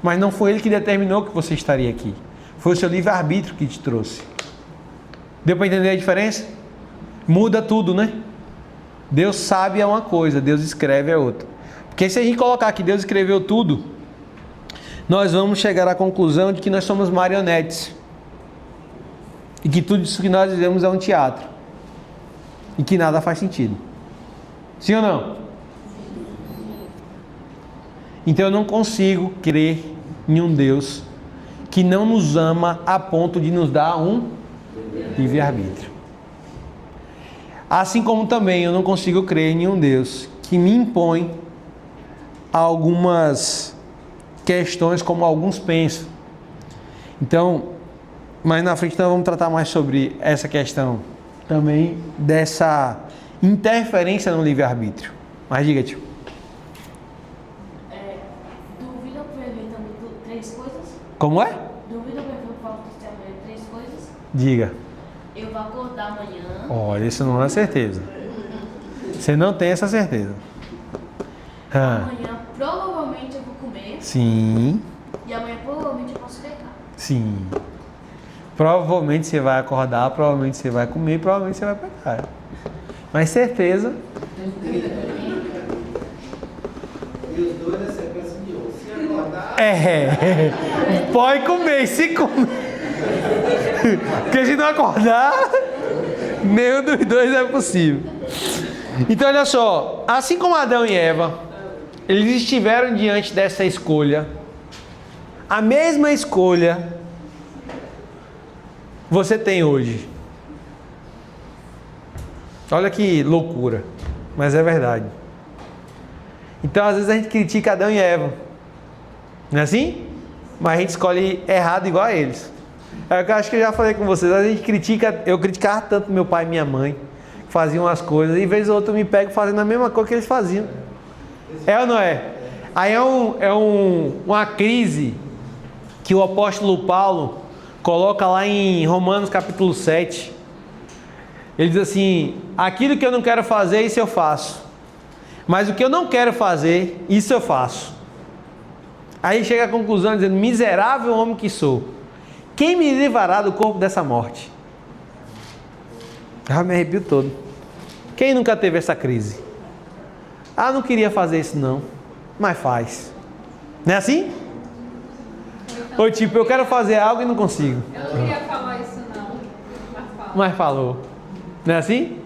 mas não foi Ele que determinou que você estaria aqui. Foi o seu livre-arbítrio que te trouxe. Deu para entender a diferença? Muda tudo, né? Deus sabe é uma coisa, Deus escreve é outra. Porque se a gente colocar que Deus escreveu tudo, nós vamos chegar à conclusão de que nós somos marionetes. E que tudo isso que nós vivemos é um teatro. E que nada faz sentido. Sim ou não? Então eu não consigo crer em um Deus que não nos ama a ponto de nos dar um livre-arbítrio. Assim como também eu não consigo crer em um Deus que me impõe algumas questões como alguns pensam. Então, mais na frente nós vamos tratar mais sobre essa questão também dessa interferência no livre-arbítrio. Mas diga, tio. Duvida o prefeito de 3 coisas? Como é? Duvida o prefeito que falta de 3 coisas? Diga. Eu vou acordar amanhã. Olha, isso não é certeza. Você não tem essa certeza. Amanhã provavelmente eu vou comer. Sim. E amanhã provavelmente eu posso pecar. Sim. Provavelmente você vai acordar, provavelmente você vai comer, provavelmente você vai pecar. Mas certeza. E os dois é sequência de osso. Se acordar... Pode comer, se comer. Porque se não acordar, nenhum dos dois é possível. Então olha só, assim como Adão e Eva, eles estiveram diante dessa escolha, a mesma escolha você tem hoje. Olha que loucura, mas é verdade. Então às vezes a gente critica Adão e Eva, não é assim? Mas a gente escolhe errado igual a eles. Eu acho que eu já falei com vocês, a gente critica, eu criticava tanto meu pai e minha mãe, que faziam as coisas, e vez ou outra eu me pego fazendo a mesma coisa que eles faziam. É ou não é? Aí uma crise que o apóstolo Paulo coloca lá em Romanos capítulo 7. Ele diz assim: aquilo que eu não quero fazer, isso eu faço. Mas o que eu não quero fazer, isso eu faço. Aí chega à conclusão dizendo: miserável homem que sou, quem me livrará do corpo dessa morte? Ah, me arrepio todo. Quem nunca teve essa crise? Ah, não queria fazer isso não, mas faz. Não é assim? Ou tipo, eu quero fazer algo e não consigo. Eu não queria falar isso não, Mas falou. Não é assim?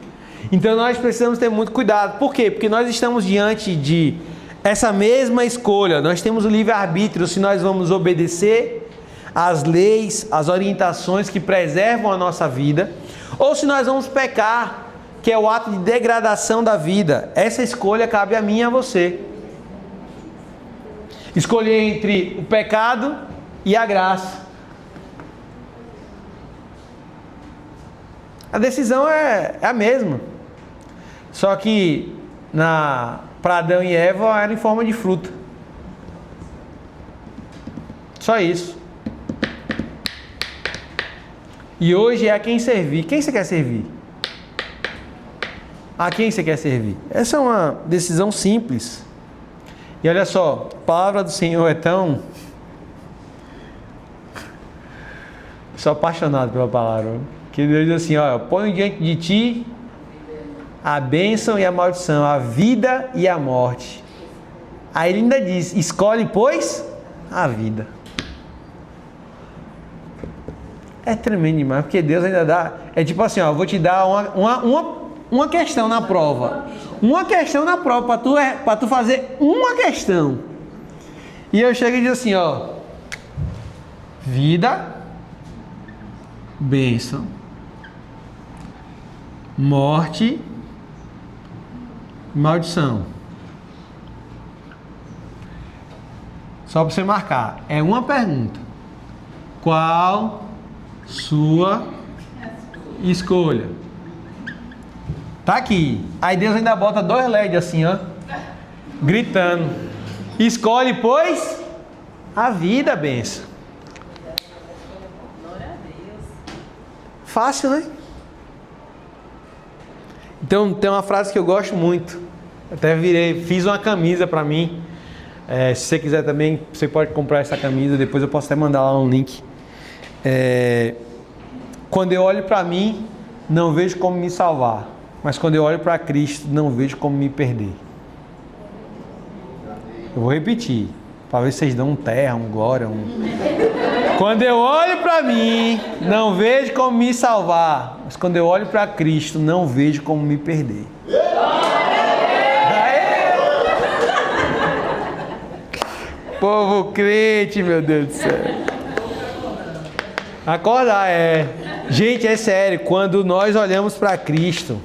Então nós precisamos ter muito cuidado. Por quê? Porque nós estamos diante de essa mesma escolha. Nós temos o livre-arbítrio se nós vamos obedecer às leis, às orientações que preservam a nossa vida, ou se nós vamos pecar, que é o ato de degradação da vida. Essa escolha cabe a mim e a você. Escolher entre o pecado e a graça. A decisão é a mesma. Só que para Adão e Eva era em forma de fruta. Só isso. E hoje é a quem servir. Quem você quer servir? A quem você quer servir? Essa é uma decisão simples. E olha só, a palavra do Senhor é tão... Sou apaixonado pela palavra. Que Deus diz assim, ó, põe diante de ti a bênção e a maldição, a vida e a morte. Aí ele ainda diz, escolhe, pois, a vida. É tremendo demais, porque Deus ainda dá... É tipo assim, ó, eu vou te dar uma questão na prova. Uma questão na prova, para tu fazer uma questão. E eu chego e digo assim, ó, vida bênção, morte, maldição. Só para você marcar, é uma pergunta. Qual sua escolha? Tá aqui. Aí Deus ainda bota 2 LEDs assim, ó, gritando. Escolhe, pois, a vida, benção. Glória a Deus. Fácil, né? Então tem uma frase que eu gosto muito. Até fiz uma camisa pra mim. Se você quiser também, você pode comprar essa camisa. Depois eu posso até mandar lá um link. Quando eu olho pra mim, não vejo como me salvar. Mas quando eu olho pra Cristo, não vejo como me perder. Eu vou repetir, para ver se vocês dão um terra, um glória, Quando eu olho para mim, não vejo como me salvar. Mas quando eu olho para Cristo, não vejo como me perder. Povo crente, meu Deus do céu. Acordar, Gente, é sério, quando nós olhamos para Cristo,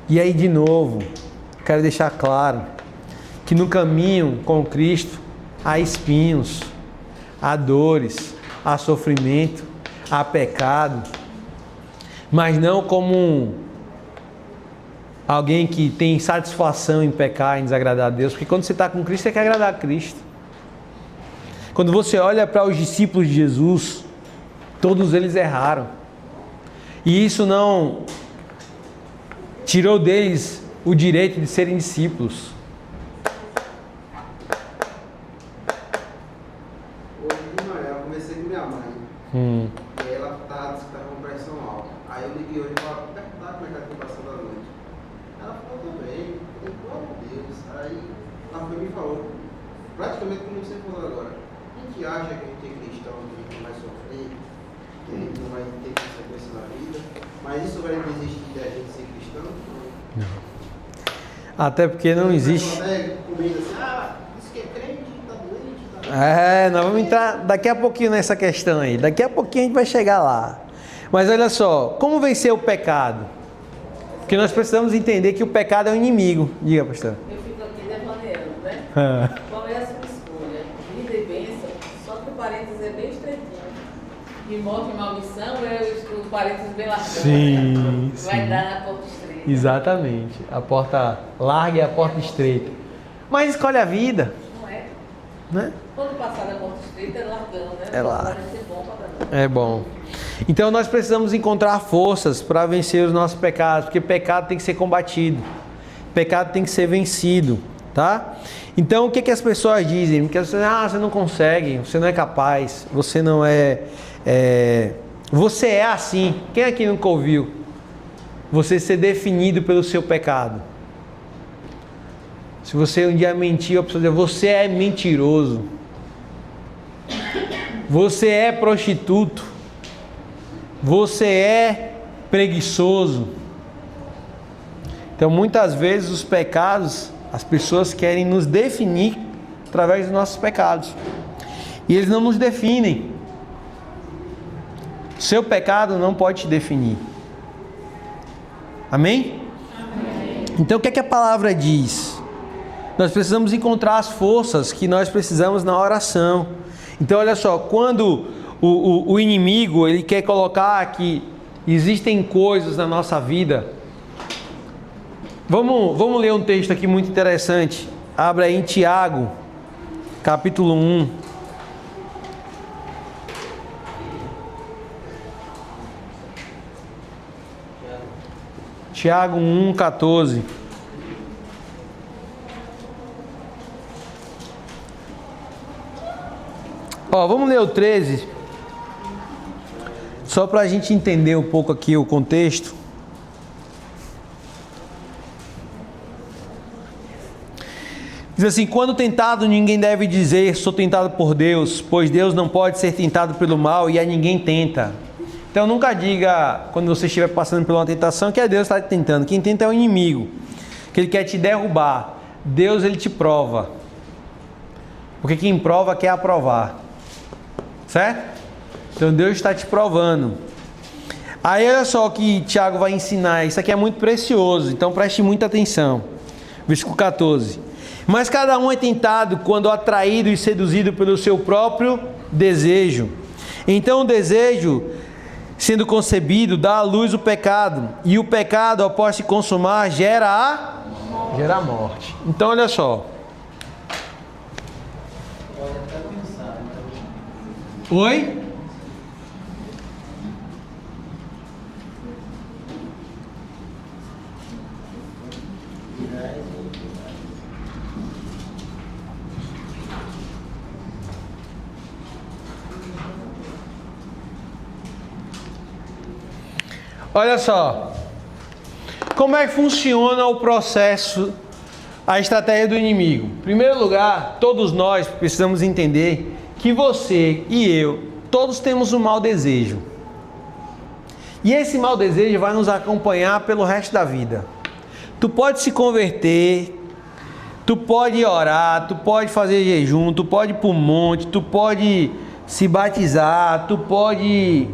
e aí de novo, quero deixar claro, que no caminho com Cristo há espinhos, há dores, há sofrimento, há pecado, mas não como alguém que tem satisfação em pecar, em desagradar a Deus, porque quando você está com Cristo, você quer agradar a Cristo. Quando você olha para os discípulos de Jesus, todos eles erraram, e isso não tirou deles o direito de serem discípulos. E aí ela estava com pressão alta. Aí eu liguei hoje e falei, perguntar como é que ela tem passado a noite. Ela falou, tô bem, glória a Deus. Aí ela foi e me falou, praticamente como você falou agora, a gente acha que a gente é cristão, que a gente não vai sofrer, que a gente não vai ter consequência na vida, mas isso vai desistir da gente ser cristão? Não. Até porque não existe. Até comendo assim, isso que é crente, tá doente, tá... Nós vamos entrar daqui a pouquinho nessa questão aí. Daqui a pouquinho a gente vai chegar lá. Mas olha só, como vencer o pecado? Porque nós precisamos entender que o pecado é o inimigo. Diga, pastor. Eu fico aqui devaneando, né? Qual é a sua escolha? Vida e bênção? Só que o parênteses é bem estreitinho. E morte e maldição é o parênteses bem largão. Sim, né? Vai sim. dar na porta estreita. Exatamente. A porta larga e a porta estreita. Mas escolhe a vida, Não é? né? Quando passar da porta estreita é largão, né? É largo. Vai ser bom pra caramba. É bom. Então nós precisamos encontrar forças para vencer os nossos pecados, porque pecado tem que ser combatido, pecado tem que ser vencido, tá? Então o que as pessoas dizem? Porque você não consegue, você não é capaz, você não você é assim. Quem aqui nunca ouviu você ser definido pelo seu pecado? Se você um dia mentiu, a pessoa diz, você é mentiroso, você é prostituto, você é preguiçoso. Então muitas vezes os pecados, as pessoas querem nos definir através dos nossos pecados, e eles não nos definem. Seu pecado não pode te definir. Amém? Amém. Então o que a palavra diz? Nós precisamos encontrar as forças que nós precisamos na oração. Então olha só, quando o inimigo ele quer colocar que existem coisas na nossa vida. Vamos ler um texto aqui muito interessante. Abra aí em Tiago, capítulo 1. Tiago 1,14. Vamos ler o 13. Só para a gente entender um pouco aqui o contexto. Diz assim: quando tentado, ninguém deve dizer, sou tentado por Deus, pois Deus não pode ser tentado pelo mal e a ninguém tenta. Então nunca diga, quando você estiver passando por uma tentação, que é Deus que está te tentando. Quem tenta é o inimigo, que ele quer te derrubar. Deus, ele te prova, porque quem prova quer aprovar, certo? Então Deus está te provando. Aí olha só o que Tiago vai ensinar. Isso aqui é muito precioso, então preste muita atenção. Versículo 14. Mas cada um é tentado quando atraído e seduzido pelo seu próprio desejo. Então o desejo, sendo concebido, dá à luz o pecado. E o pecado, após se consumar, gera a morte. Então olha só. Oi? Olha só, como é que funciona o processo, a estratégia do inimigo? Em primeiro lugar, todos nós precisamos entender que você e eu, todos temos um mau desejo. E esse mau desejo vai nos acompanhar pelo resto da vida. Tu pode se converter, tu pode orar, tu pode fazer jejum, tu pode ir para o monte, tu pode se batizar, tu pode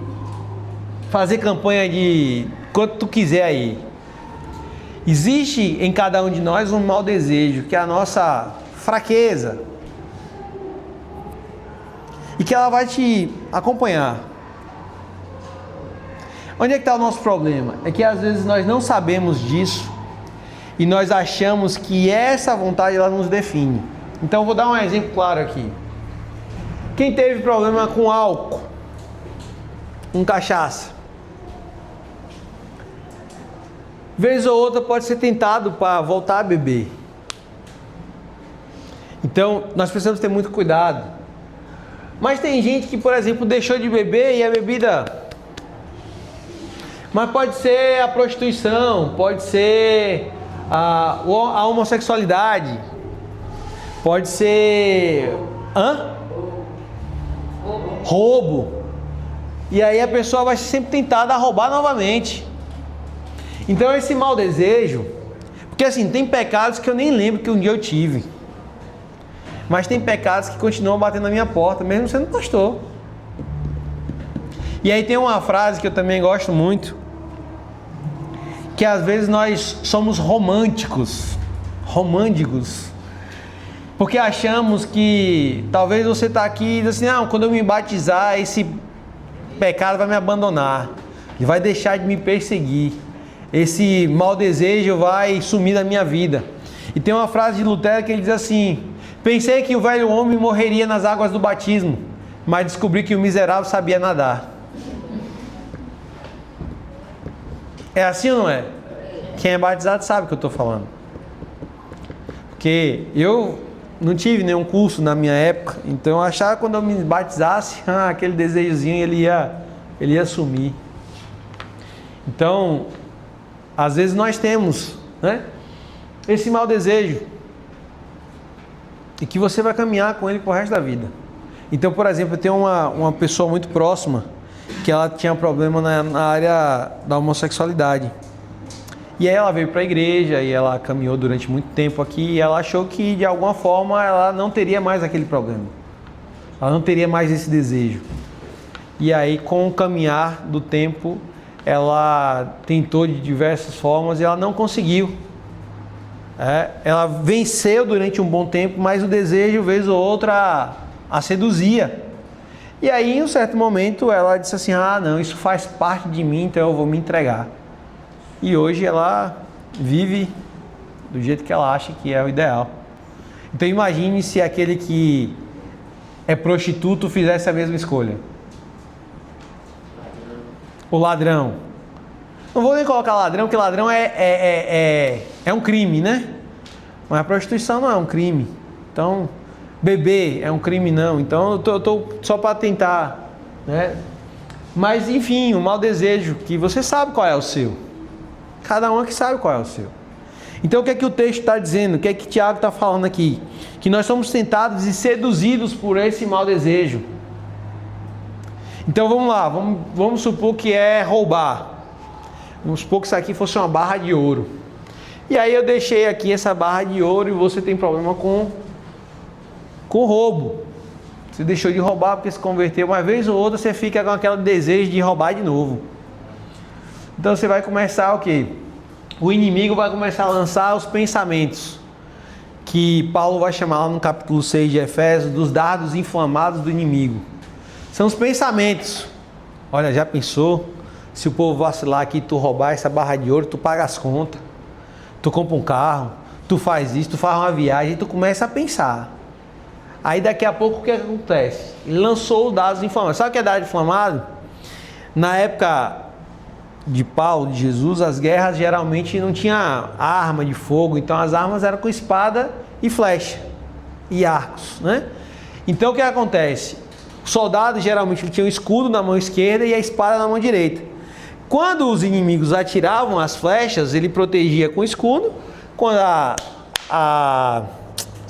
fazer campanha de quanto tu quiser aí. Existe em cada um de nós um mau desejo, que é a nossa fraqueza. E que ela vai te acompanhar. Onde é que está o nosso problema? É que às vezes nós não sabemos disso e nós achamos que essa vontade ela nos define. Então eu vou dar um exemplo claro aqui. Quem teve problema com álcool, com cachaça, vez ou outra pode ser tentado para voltar a beber. Então nós precisamos ter muito cuidado. Mas tem gente que, por exemplo, deixou de beber e a bebida... Mas pode ser a prostituição, pode ser a homossexualidade, pode ser... roubo. E aí a pessoa vai ser sempre tentada a roubar novamente. Então esse mau desejo... Porque assim, tem pecados que eu nem lembro que um dia eu tive. Mas tem pecados que continuam batendo na minha porta, mesmo sendo pastor. E aí tem uma frase que eu também gosto muito, que às vezes nós somos românticos, porque achamos que talvez você está aqui e diz assim, não, quando eu me batizar, esse pecado vai me abandonar, e vai deixar de me perseguir, esse mau desejo vai sumir da minha vida. E tem uma frase de Lutero que ele diz assim: pensei que o velho homem morreria nas águas do batismo, mas descobri que o miserável sabia nadar. É assim ou não é? Quem é batizado sabe o que eu estou falando. Porque eu não tive nenhum curso na minha época, então eu achava que quando eu me batizasse, aquele desejozinho ele ia sumir. Então, às vezes nós temos, né, esse mau desejo, e que você vai caminhar com ele pro resto da vida. Então, por exemplo, eu tenho uma pessoa muito próxima que ela tinha problema na área da homossexualidade. E aí ela veio para a igreja e ela caminhou durante muito tempo aqui e ela achou que de alguma forma ela não teria mais aquele problema. Ela não teria mais esse desejo. E aí, com o caminhar do tempo, ela tentou de diversas formas e ela não conseguiu. Ela venceu durante um bom tempo, mas o desejo, vez ou outra, a seduzia. E aí, em um certo momento, ela disse assim, não, isso faz parte de mim, então eu vou me entregar. E hoje ela vive do jeito que ela acha que é o ideal. Então imagine se aquele que é prostituto fizesse a mesma escolha. O ladrão. Não vou nem colocar ladrão, porque ladrão é um crime, né? Mas a prostituição não é um crime. Então, beber é um crime não. Então eu tô só para tentar, né? Mas enfim, o mau desejo, que você sabe qual é o seu. Cada um é que sabe qual é o seu. Então o que é que o texto está dizendo? O que é que Tiago está falando aqui? Que nós somos tentados e seduzidos por esse mau desejo. Então vamos lá, vamos supor que é roubar. Vamos supor que isso aqui fosse uma barra de ouro. E aí eu deixei aqui essa barra de ouro e você tem problema com roubo. Você deixou de roubar porque se converteu uma vez ou outra, você fica com aquele desejo de roubar de novo. Então você vai começar o quê? O inimigo vai começar a lançar os pensamentos, que Paulo vai chamar lá no capítulo 6 de Efésios, dos dardos inflamados do inimigo. São os pensamentos. Olha, já pensou? Se o povo vacilar aqui, tu roubar essa barra de ouro, tu paga as contas, tu compra um carro, tu faz isso, tu faz uma viagem, e tu começa a pensar. Aí daqui a pouco o que acontece? Ele lançou os dardos inflamados. Sabe o que é dardo inflamado? Na época de Paulo, de Jesus, as guerras geralmente não tinha arma de fogo, então as armas eram com espada e flecha e arcos, né? Então o que acontece? O soldado geralmente tinha um escudo na mão esquerda e a espada na mão direita. Quando os inimigos atiravam as flechas, ele protegia com o escudo. Quando as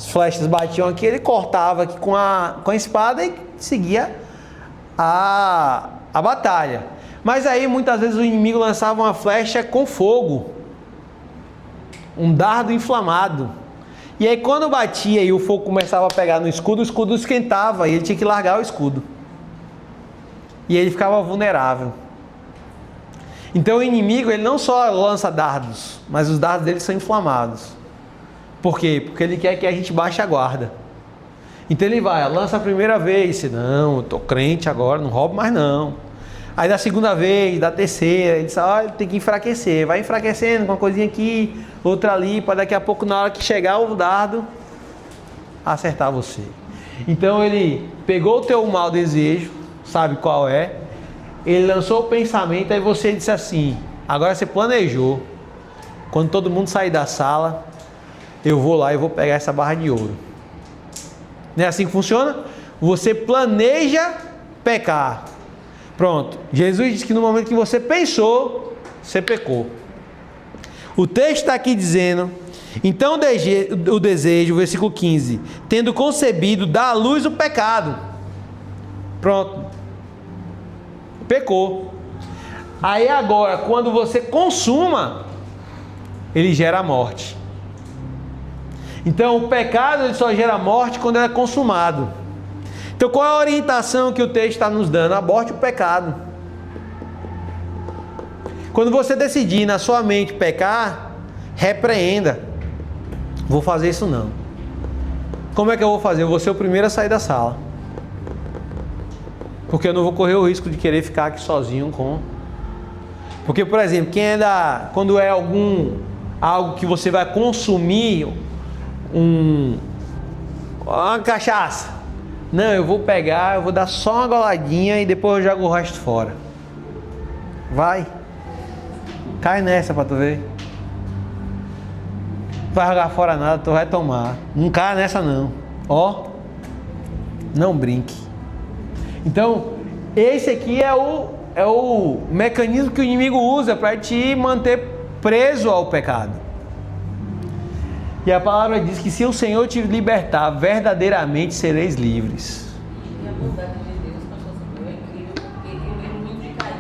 flechas batiam aqui, ele cortava aqui com a espada e seguia a batalha. Mas aí muitas vezes o inimigo lançava uma flecha com fogo, um dardo inflamado. E aí quando batia e o fogo começava a pegar no escudo, o escudo esquentava e ele tinha que largar o escudo. E ele ficava vulnerável. Então o inimigo, ele não só lança dardos, mas os dardos dele são inflamados. Por quê? Porque ele quer que a gente baixe a guarda. Então ele vai, lança a primeira vez, não, eu tô crente agora, não roubo mais não. Aí da segunda vez, da terceira, ele diz, olha, tem que enfraquecer. Vai enfraquecendo com uma coisinha aqui, outra ali, para daqui a pouco, na hora que chegar o dardo, acertar você. Então ele pegou o teu mau desejo, sabe qual é, ele lançou o pensamento, aí você disse assim, agora você planejou, quando todo mundo sair da sala, eu vou lá e vou pegar essa barra de ouro. Não é assim que funciona? Você planeja pecar. Pronto. Jesus disse que no momento que você pensou, você pecou. O texto está aqui dizendo, então o desejo, versículo 15, tendo concebido, dá à luz o pecado. Pronto. Pecou. Aí agora, quando você consuma, ele gera a morte. Então o pecado ele só gera morte quando ele é consumado. Então qual é a orientação que o texto está nos dando? Aborte o pecado. Quando você decidir na sua mente pecar, repreenda. Vou fazer isso não. Como é que eu vou fazer? Eu vou ser o primeiro a sair da sala. Porque eu não vou correr o risco de querer ficar aqui sozinho com... Porque, por exemplo, quem é quando é algo que você vai consumir, uma cachaça. Não, eu vou pegar, eu vou dar só uma goladinha e depois eu jogo o resto fora. Vai. Cai nessa pra tu ver. Não vai jogar fora nada, tu vai tomar. Não cai nessa não. Ó. Não brinque. Então, esse aqui é o mecanismo que o inimigo usa para te manter preso ao pecado. E a palavra diz que se o Senhor te libertar, verdadeiramente sereis livres. E a bondade de Deus, pastor Samuel, é incrível, porque eu lembro muito de Caim.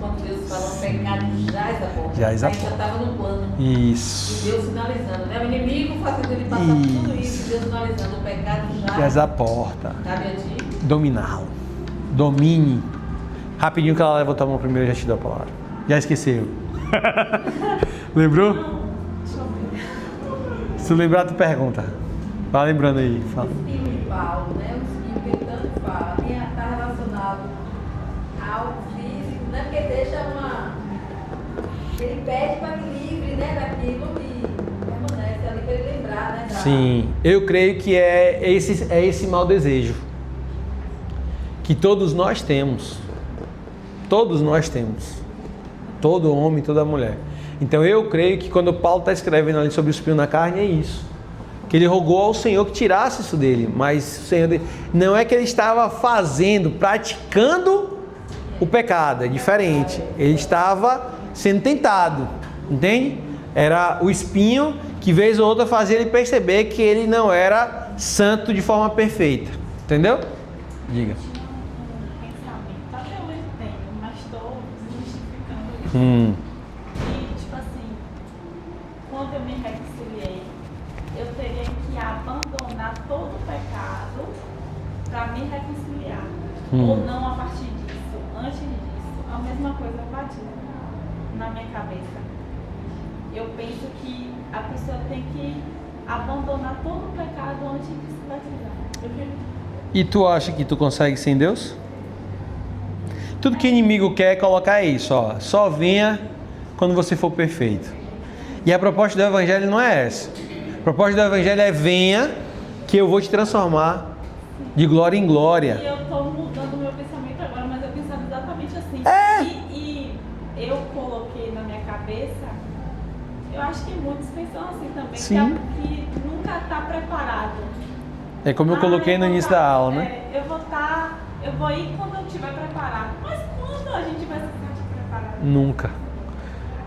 Quando Deus falou, o pecado jaz a porta. Jaz a Caim já estava no plano. Isso. E Deus sinalizando, né? O inimigo fazendo ele passar por tudo isso. Deus sinalizando, o pecado jaz a porta. Cabe a ti. Dominá-lo. Domine. Rapidinho que ela levantou a mão primeiro, eu já te dou a palavra. Já esqueceu. Lembrou? Se tu lembrar, tu pergunta. Vai lembrando aí. Fala. O espinho de Paulo, né? O espinho que ele tanto fala, está relacionado ao físico, né? Porque deixa ele pede para que livre, né? Daquilo e permanece ali para ele lembrar, né? Sim, eu creio que é esse mau desejo que todos nós temos. Todos nós temos. Todo homem, toda mulher. Então eu creio que quando Paulo está escrevendo ali sobre o espinho na carne, é isso. Que ele rogou ao Senhor que tirasse isso dele. Mas o Senhor não é que ele estava praticando o pecado, é diferente. Ele estava sendo tentado, entende? Era o espinho que vez ou outra fazia ele perceber que ele não era santo de forma perfeita. Entendeu? Diga. Pensamento, até hoje tenho, mas estou desmistificando. E, tipo assim, quando eu me reconciliei, eu teria que abandonar todo o pecado para me reconciliar. Ou não a partir disso, antes disso. A mesma coisa eu batismo. na minha cabeça. Eu penso que a pessoa tem que abandonar todo o pecado antes de se batizar. E tu acha que tu consegue sem Deus? Tudo que o inimigo quer é colocar isso, ó. Só venha quando você for perfeito. E a proposta do Evangelho não é essa. A proposta do Evangelho é venha que eu vou te transformar de glória em glória. E eu estou mudando o meu pensamento agora, mas eu pensava exatamente assim. E eu coloquei na minha cabeça, eu acho que muitos pensam assim também, Sim. que nunca está preparado. É como eu coloquei no início da aula, né? Eu vou ir quando eu estiver preparado. Mas quando a gente vai se sentir preparado? Nunca.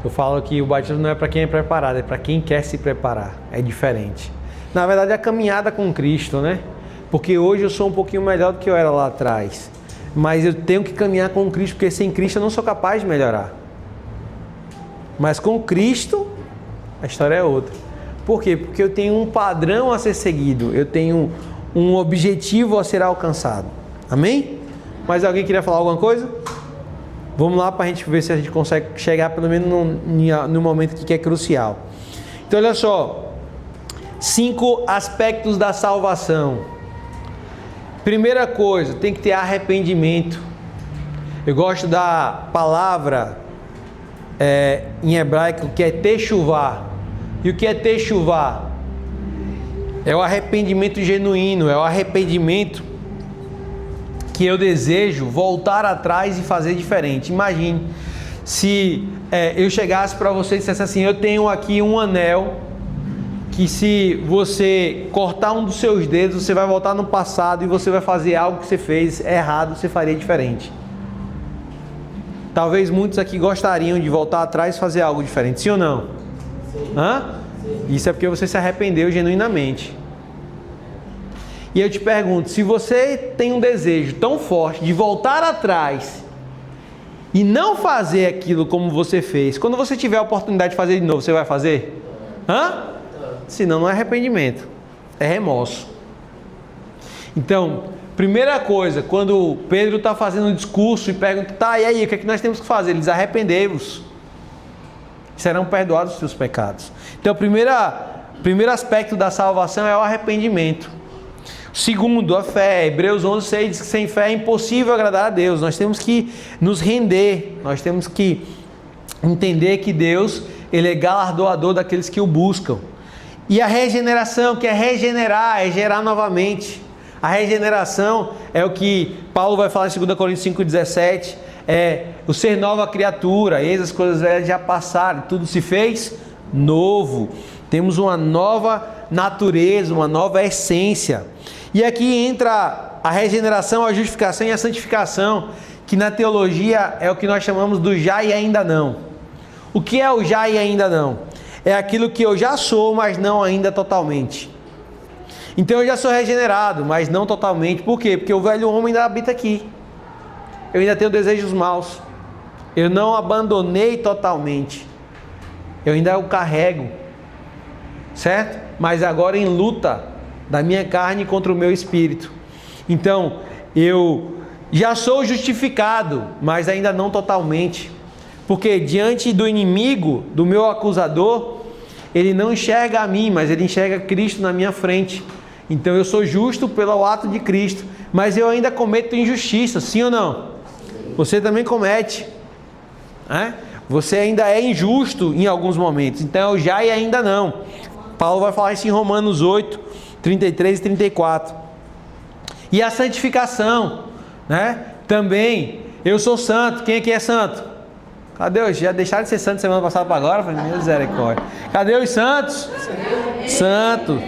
Eu falo que o batismo não é para quem é preparado, é para quem quer se preparar. É diferente. Na verdade, é a caminhada com Cristo, né? Porque hoje eu sou um pouquinho melhor do que eu era lá atrás. Mas eu tenho que caminhar com Cristo, porque sem Cristo eu não sou capaz de melhorar. Mas com Cristo, a história é outra. Por quê? Porque eu tenho um padrão a ser seguido. Eu tenho um objetivo a ser alcançado. Amém? Mais alguém queria falar alguma coisa? Vamos lá para a gente ver se a gente consegue chegar pelo menos no momento que é crucial. Então olha só. 5 aspectos da salvação. Primeira coisa, tem que ter arrependimento. Eu gosto da palavra em hebraico que é techuvá. E o que é techuvá? É o arrependimento genuíno, é o arrependimento que eu desejo voltar atrás e fazer diferente. Imagine se eu chegasse para você e dissesse assim: eu tenho aqui um anel que se você cortar um dos seus dedos, você vai voltar no passado e você vai fazer algo que você fez errado, você faria diferente. Talvez muitos aqui gostariam de voltar atrás e fazer algo diferente, sim ou não? Sim. Hã? Sim. Isso é porque você se arrependeu genuinamente. E eu te pergunto, se você tem um desejo tão forte de voltar atrás e não fazer aquilo como você fez, quando você tiver a oportunidade de fazer de novo, você vai fazer? Hã? Senão não é arrependimento, é remorso. Então, primeira coisa, quando Pedro está fazendo um discurso e pergunta, tá, e aí, o que é que nós temos que fazer? Ele diz: arrependei-vos, serão perdoados os seus pecados. Então, o primeiro aspecto da salvação é o arrependimento. Segundo, a fé. Hebreus 11:6 diz que sem fé é impossível agradar a Deus. Nós temos que nos render, nós temos que entender que Deus, Ele é galardoador daqueles que o buscam. E a regeneração, que é regenerar, é gerar novamente. A regeneração é o que Paulo vai falar em 2 Coríntios 5:17, é o ser nova criatura, eis as coisas velhas já passaram, tudo se fez novo. Temos uma nova natureza, uma nova essência. E aqui entra a regeneração, a justificação e a santificação, que na teologia é o que nós chamamos do já e ainda não. O que é o já e ainda não? É aquilo que eu já sou, mas não ainda totalmente. Então eu já sou regenerado, mas não totalmente. Por quê? Porque o velho homem ainda habita aqui. Eu ainda tenho desejos maus. Eu não abandonei totalmente. Eu ainda o carrego. Certo? Mas agora em luta da minha carne contra o meu espírito. Então, eu já sou justificado, mas ainda não totalmente. Porque diante do inimigo, do meu acusador, ele não enxerga a mim, mas ele enxerga Cristo na minha frente. Então eu sou justo pelo ato de Cristo, mas eu ainda cometo injustiça, sim ou não? Você também comete, né? Você ainda é injusto em alguns momentos, então eu já e ainda não. Paulo vai falar isso em Romanos 8, 33 e 34. E a santificação, né? Também, eu sou santo. Quem aqui é santo? Cadê os? Já deixaram de ser santo semana passada para agora? Meu misericórdia. Cadê os santos? Santo.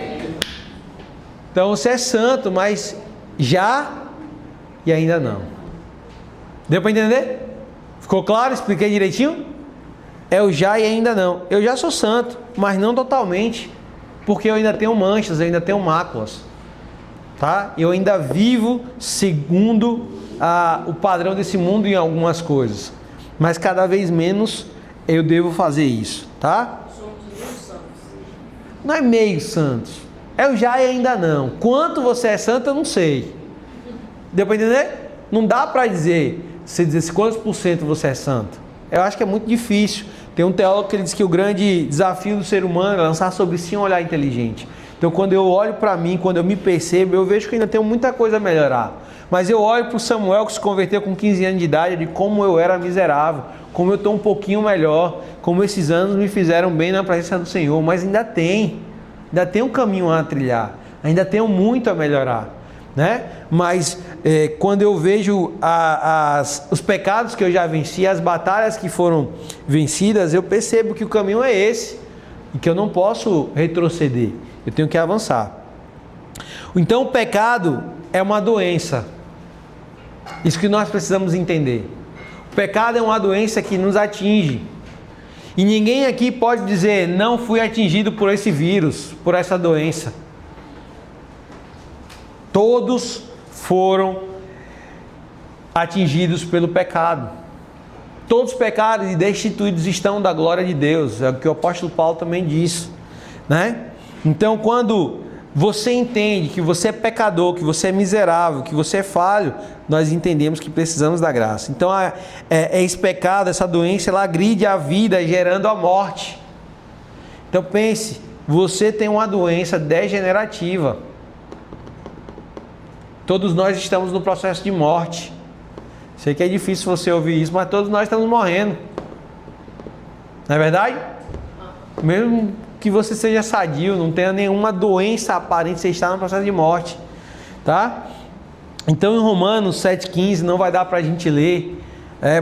Então você é santo, mas já e ainda não. Deu para entender? Ficou claro? Expliquei direitinho? É o já e ainda não. Eu já sou santo, mas não totalmente, porque eu ainda tenho manchas, eu ainda tenho máculas, tá? Eu ainda vivo segundo o padrão desse mundo em algumas coisas, mas cada vez menos eu devo fazer isso, tá? Não é meio santos, é o já e ainda não. Quanto você é santo eu não sei. Deu para entender? Não dá para dizer, você dizer quantos por cento você é santo. Eu acho que é muito difícil. Tem um teólogo que ele diz que o grande desafio do ser humano é lançar sobre si um olhar inteligente. Então, quando eu olho para mim, quando eu me percebo, eu vejo que ainda tenho muita coisa a melhorar. Mas eu olho para o Samuel que se converteu com 15 anos de idade, de como eu era miserável, como eu estou um pouquinho melhor, como esses anos me fizeram bem na presença do Senhor. Mas ainda tem um caminho a trilhar, ainda tenho muito a melhorar, né? Mas quando eu vejo os pecados que eu já venci, as batalhas que foram vencidas, eu percebo que o caminho é esse e que eu não posso retroceder, eu tenho que avançar. Então o pecado é uma doença, isso que nós precisamos entender. O pecado é uma doença que nos atinge e ninguém aqui pode dizer: não fui atingido por esse vírus, por essa doença. Todos foram atingidos pelo pecado. Todos pecados e destituídos estão da glória de Deus. É o que o apóstolo Paulo também disse, né? Então, quando você entende que você é pecador, que você é miserável, que você é falho, nós entendemos que precisamos da graça. Então, esse pecado, essa doença, ela agride a vida, gerando a morte. Então, pense, você tem uma doença degenerativa. Todos nós estamos no processo de morte. Sei que é difícil você ouvir isso, mas todos nós estamos morrendo. Não é verdade? Mesmo que você seja sadio, não tenha nenhuma doença aparente, você está no processo de morte, tá? Então, em Romanos 7,15, não vai dar para a gente ler,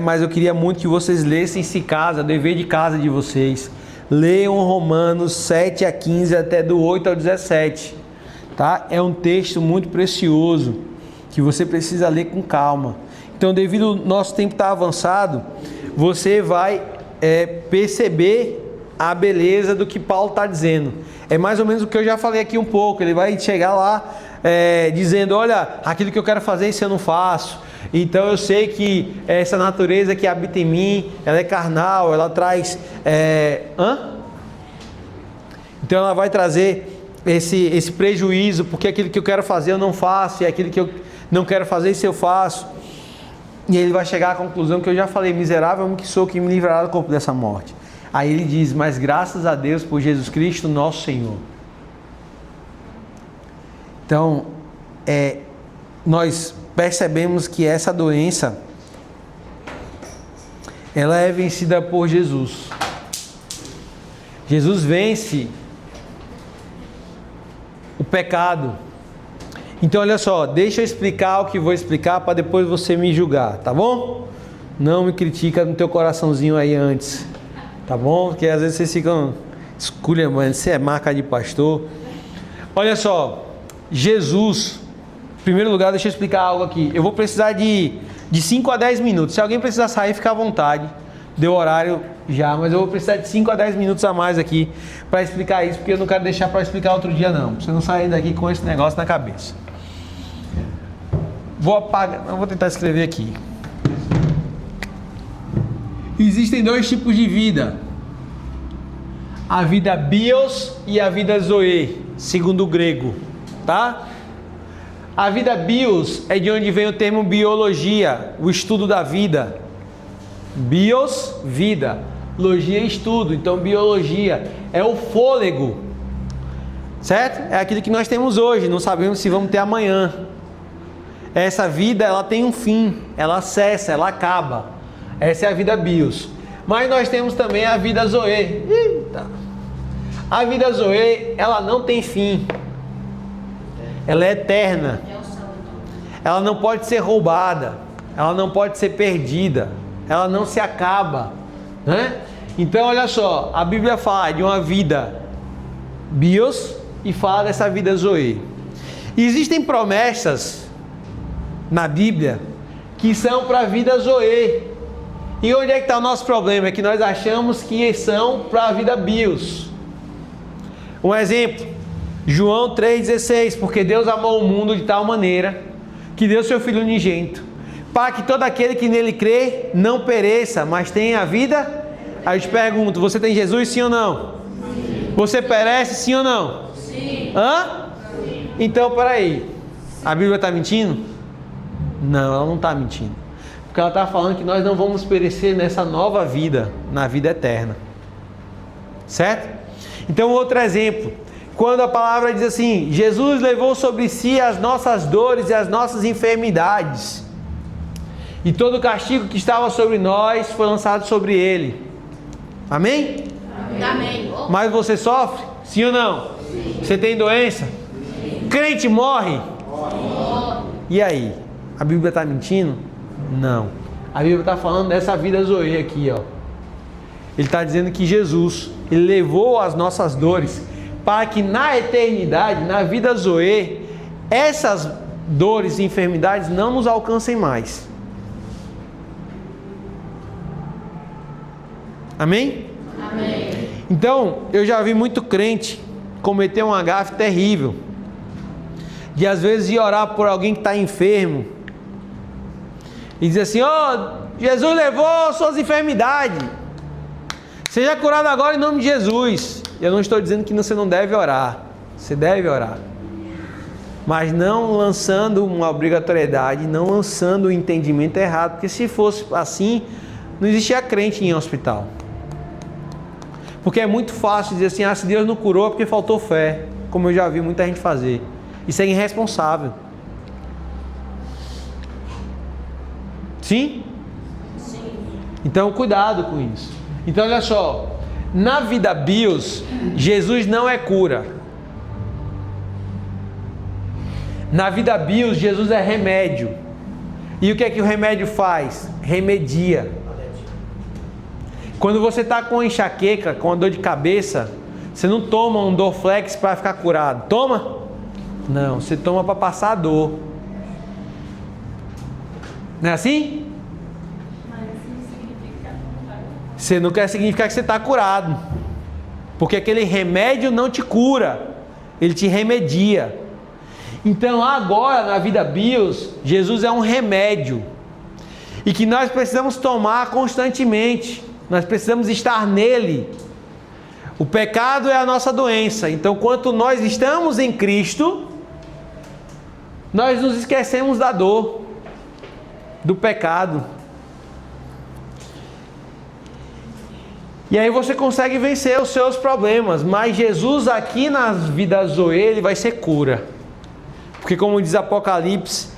mas eu queria muito que vocês lessem se casa, dever de casa de vocês. Leiam Romanos 7-15 até do 8 ao 17, tá? É um texto muito precioso que você precisa ler com calma. Então, devido ao nosso tempo estar avançado, você vai perceber a beleza do que Paulo está dizendo. É mais ou menos o que eu já falei aqui um pouco. Ele vai chegar lá dizendo: olha, aquilo que eu quero fazer, isso eu não faço. Então eu sei que essa natureza que habita em mim, ela é carnal, ela traz... Então ela vai trazer esse prejuízo, porque aquilo que eu quero fazer eu não faço, e aquilo que eu não quero fazer, isso eu faço. E ele vai chegar à conclusão que eu já falei: miserável que sou, que me livrará do corpo dessa morte. Aí ele diz: mas graças a Deus por Jesus Cristo, nosso Senhor. Então, nós percebemos que essa doença, ela é vencida por Jesus. Jesus vence o pecado. Então, olha só, deixa eu explicar o que vou explicar para depois você me julgar, tá bom? Não me critica no teu coraçãozinho aí antes. Tá bom? Porque às vezes vocês ficam esculhambando, você é marca de pastor. Olha só, Jesus, em primeiro lugar, deixa eu explicar algo aqui. Eu vou precisar de 5 a 10 minutos. Se alguém precisar sair, fica à vontade. Deu horário já, mas eu vou precisar de 5 a 10 minutos a mais aqui para explicar isso, porque eu não quero deixar para explicar outro dia não. Pra você não sair daqui com esse negócio na cabeça. Vou apagar, eu vou tentar escrever aqui. Existem dois tipos de vida: a vida bios e a vida zoe, segundo o grego, tá? A vida bios é de onde vem o termo biologia, o estudo da vida. Bios, vida, logia, estudo. Então biologia é o fôlego, certo? É aquilo que nós temos hoje, não sabemos se vamos ter amanhã. Essa vida, ela tem um fim, ela cessa, ela acaba. Essa é a vida bios. Mas nós temos também a vida zoe. Eita. A vida zoe, ela não tem fim. Ela é eterna. Ela não pode ser roubada. Ela não pode ser perdida. Ela não se acaba, né? Então olha só, a Bíblia fala de uma vida bios e fala dessa vida zoe. E existem promessas na Bíblia que são para a vida zoe. E onde é que está o nosso problema? É que nós achamos que são para a vida bios. Um exemplo, João 3,16: porque Deus amou o mundo de tal maneira que deu seu Filho unigênito, para que todo aquele que nele crê não pereça, mas tenha a vida. Aí eu te pergunto: você tem Jesus, sim ou não? Sim. Você perece, sim ou não? Sim. Hã? Sim. Então, peraí, a Bíblia está mentindo? Não, ela não está mentindo. Porque ela está falando que nós não vamos perecer nessa nova vida, na vida eterna. Certo? Então, outro exemplo. Quando a palavra diz assim: Jesus levou sobre si as nossas dores e as nossas enfermidades. E todo o castigo que estava sobre nós foi lançado sobre ele. Amém? Amém. Mas você sofre? Sim ou não? Sim. Você tem doença? Sim. Crente morre? Morre. E aí? A Bíblia está mentindo? Não. A Bíblia está falando dessa vida zoe aqui, ó. Ele está dizendo que Jesus, ele levou as nossas dores para que na eternidade, na vida zoe, essas dores e enfermidades não nos alcancem mais. Amém? Amém. Então, eu já vi muito crente cometer um gafe terrível, de às vezes ir orar por alguém que está enfermo e dizer assim: Jesus levou suas enfermidades, seja curado agora em nome de Jesus. Eu não estou dizendo que você não deve orar, você deve orar, mas não lançando uma obrigatoriedade, não lançando o entendimento errado, porque se fosse assim, não existia crente em hospital. Porque é muito fácil dizer assim: se Deus não curou é porque faltou fé, como eu já vi muita gente fazer. Isso é irresponsável. Sim? Sim. Então cuidado com isso. Então olha só, na vida bios, Jesus não é cura. Na vida bios, Jesus é remédio. E o que é que o remédio faz? Remedia. Quando você está com enxaqueca, com dor de cabeça, você não toma um Dorflex para ficar curado. Toma? Não, você toma para passar a dor. Não é assim? Mas isso não significa que Você não quer significar que você está curado. Porque aquele remédio não te cura. Ele te remedia. Então agora na vida bios, Jesus é um remédio. E que nós precisamos tomar constantemente. Nós precisamos estar nele. O pecado é a nossa doença. Então, quando nós estamos em Cristo, nós nos esquecemos da dor, do pecado. E aí você consegue vencer os seus problemas. Mas Jesus aqui nas vidas zoe, ele vai ser cura. Porque como diz Apocalipse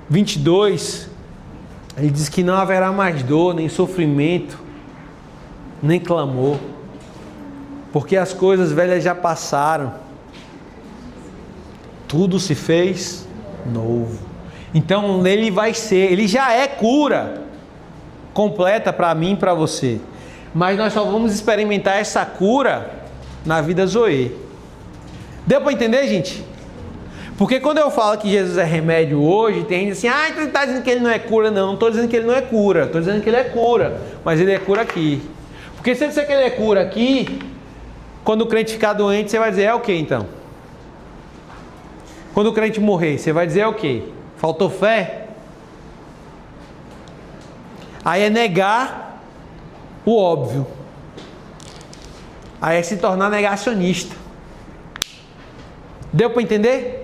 22, ele diz que não haverá mais dor, nem sofrimento, nem clamor, porque as coisas velhas já passaram, tudo se fez novo. Então ele já é cura completa para mim e para você, mas nós só vamos experimentar essa cura na vida zoe. Deu para entender, gente? Porque quando eu falo que Jesus é remédio hoje, tem gente assim: então está dizendo que ele não é cura. Não estou dizendo que ele não é cura, estou dizendo que ele é cura, mas ele é cura aqui. Porque se ele disser que ele é cura aqui, quando o crente ficar doente, você vai dizer: é o que então? Quando o crente morrer, você vai dizer: é o que? Faltou fé? Aí é negar o óbvio. Aí é se tornar negacionista. Deu para entender?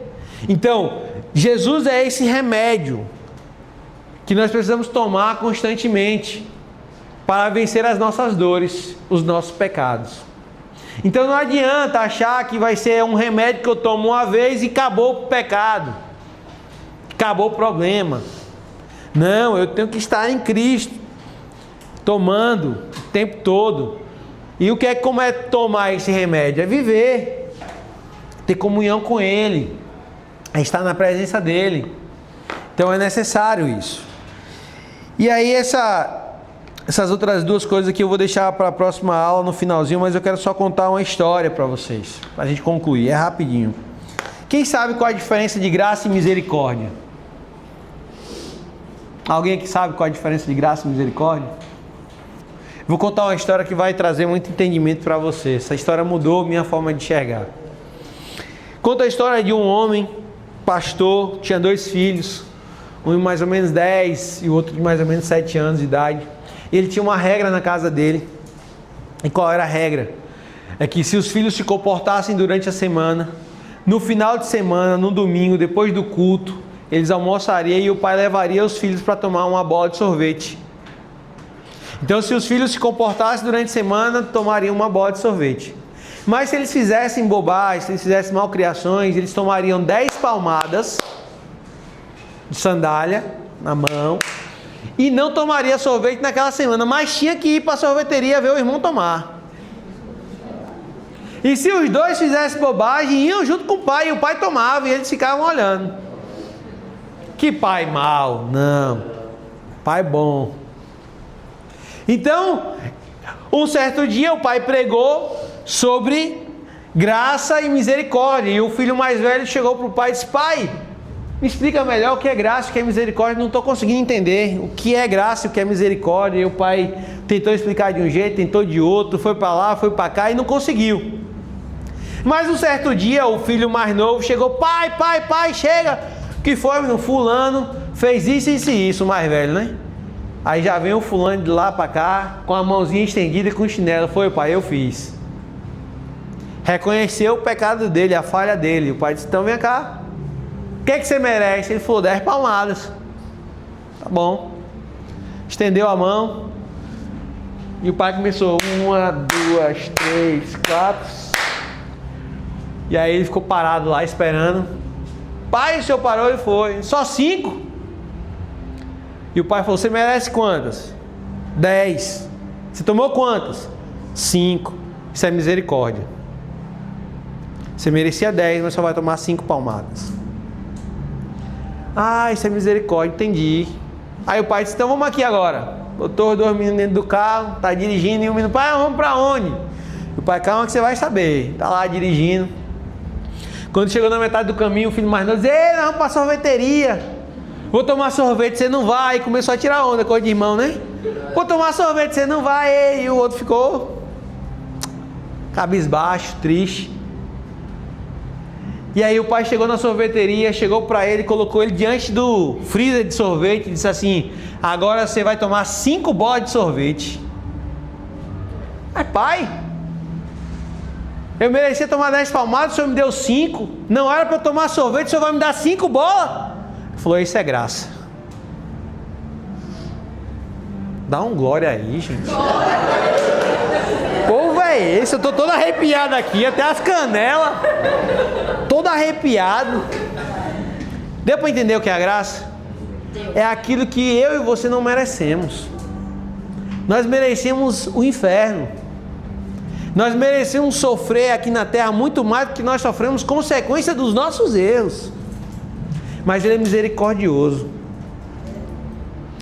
Então, Jesus é esse remédio que nós precisamos tomar constantemente para vencer as nossas dores, os nossos pecados. Então não adianta achar que vai ser um remédio que eu tomo uma vez e acabou o pecado, acabou o problema. Não, eu tenho que estar em Cristo, tomando o tempo todo. E como é tomar esse remédio? É viver, ter comunhão com Ele, é estar na presença dEle. Então é necessário isso. E aí essas outras duas coisas aqui eu vou deixar para a próxima aula no finalzinho, mas eu quero só contar uma história para vocês, para a gente concluir, é rapidinho. Quem sabe qual a diferença de graça e misericórdia? Alguém aqui sabe qual a diferença de graça e misericórdia? Vou contar uma história que vai trazer muito entendimento para você. Essa história mudou minha forma de enxergar. Conta a história de um homem, pastor, tinha 2 filhos, um de mais ou menos 10 e o outro de mais ou menos 7 anos de idade. Ele tinha uma regra na casa dele. E qual era a regra? É que se os filhos se comportassem durante a semana, no final de semana, no domingo, depois do culto, eles almoçariam e o pai levaria os filhos para tomar uma bola de sorvete. Então, se os filhos se comportassem durante a semana, tomariam uma bola de sorvete. Mas se eles fizessem bobagem, se eles fizessem malcriações, eles tomariam 10 palmadas de sandália na mão e não tomaria sorvete naquela semana, mas tinha que ir para a sorveteria ver o irmão tomar. E se os dois fizessem bobagem, iam junto com o pai, e o pai tomava, e eles ficavam olhando. Que pai mau? Não. Pai bom. Então, um certo dia o pai pregou sobre graça e misericórdia. E o filho mais velho chegou para o pai e disse: pai, me explica melhor o que é graça e o que é misericórdia. Não estou conseguindo entender o que é graça e o que é misericórdia. E o pai tentou explicar de um jeito, tentou de outro, foi para lá, foi para cá e não conseguiu. Mas um certo dia o filho mais novo chegou: pai, chega. O que foi, menino? Fulano fez isso e isso, o mais velho, né? Aí já vem o fulano de lá para cá, com a mãozinha estendida e com o chinelo. Foi, pai, eu fiz. Reconheceu o pecado dele, a falha dele. O pai disse: então vem cá. O que é que você merece? Ele falou: 10 palmadas. Tá bom. Estendeu a mão. E o pai começou: 1, 2, 3, 4. E aí ele ficou parado lá esperando. Pai, o senhor parou e foi. Só 5? E o pai falou: você merece quantas? 10. Você tomou quantas? 5. Isso é misericórdia. Você merecia 10, mas só vai tomar 5 palmadas. Ah, isso é misericórdia, entendi. Aí o pai disse: então vamos aqui agora. Botou os 2 meninos dentro do carro, tá dirigindo, e o menino: pai, vamos pra onde? E o pai: calma que você vai saber. Tá lá dirigindo. Quando chegou na metade do caminho, o filho mais novo disse: ei, nós vamos pra sorveteria. Vou tomar sorvete, você não vai. E começou a tirar onda, coisa de irmão, né? Vou tomar sorvete, você não vai. E o outro ficou cabisbaixo, triste. E aí o pai chegou na sorveteria, chegou para ele, colocou ele diante do freezer de sorvete e disse assim: agora você vai tomar 5 bolas de sorvete. Mas pai, eu merecia tomar 10 palmadas, o senhor me deu 5. Não era para eu tomar sorvete, o senhor vai me dar 5 bolas? Ele falou: isso é graça. Dá um glória aí, gente. Povo é esse? Eu tô todo arrepiado aqui, até as canelas. Todo arrepiado. Deu para entender o que é a graça? É aquilo que eu e você não merecemos. Nós merecemos o inferno. Nós merecemos sofrer aqui na terra muito mais do que nós sofremos consequência dos nossos erros. Mas Ele é misericordioso.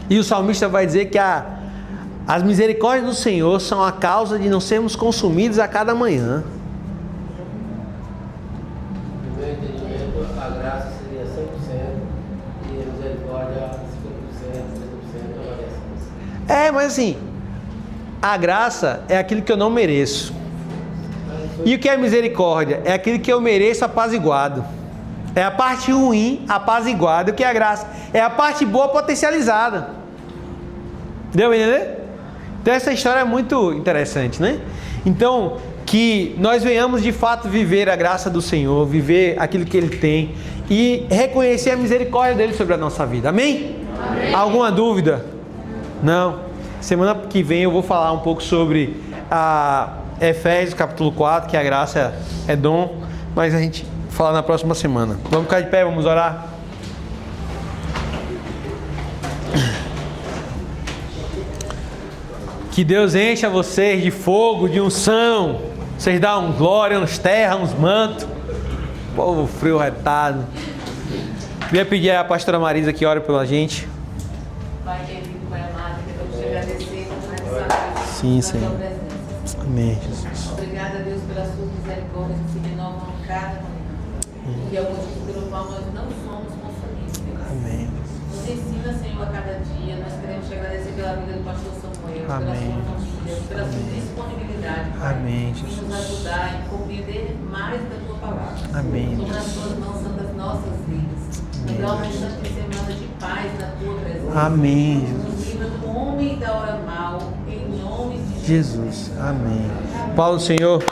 E o salmista vai dizer que as misericórdias do Senhor são a causa de não sermos consumidos a cada manhã. No meu entendimento, a graça seria 100% e a misericórdia 50%, 30%, Mas assim, a graça é aquilo que eu não mereço. E o que é misericórdia? É aquilo que eu mereço apaziguado. É a parte ruim apaziguada. O que é a graça? É a parte boa potencializada. Deu para entender? Então essa história é muito interessante, né? Então, que nós venhamos de fato viver a graça do Senhor, viver aquilo que Ele tem e reconhecer a misericórdia dEle sobre a nossa vida. Amém? Amém. Alguma dúvida? Não? Semana que vem eu vou falar um pouco sobre a Efésios capítulo 4, que a graça é dom, mas a gente fala na próxima semana. Vamos ficar de pé, vamos orar. Que Deus encha vocês de fogo, de unção. Vocês dão glória, uns terra, uns mantos. Povo frio retado. Queria pedir a pastora Marisa que ore pela gente. Pai querido, Pai amado, queremos te agradecer por Sim, essa Senhor. presença. Amém, Jesus. Obrigada, Deus, pelas suas misericórdias que se renovam cada manhã. E é o motivo pelo qual nós não somos consumidos, Deus. Amém. Nos ensina, Senhor, a cada dia. Nós queremos te agradecer pela vida do pastor Samuel, pela Amém. sua família, pela sua disponibilidade, Pai, Amém, em Jesus. nos ajudar e compreender mais da tua palavra. Amém, Toma nas Jesus. tuas mãos santas nossas vidas. Nos dá uma restante semana de paz na tua presença. Amém, Nos livra do homem e da hora mal, em nome de Jesus. Jesus. Amém. Paulo, Senhor.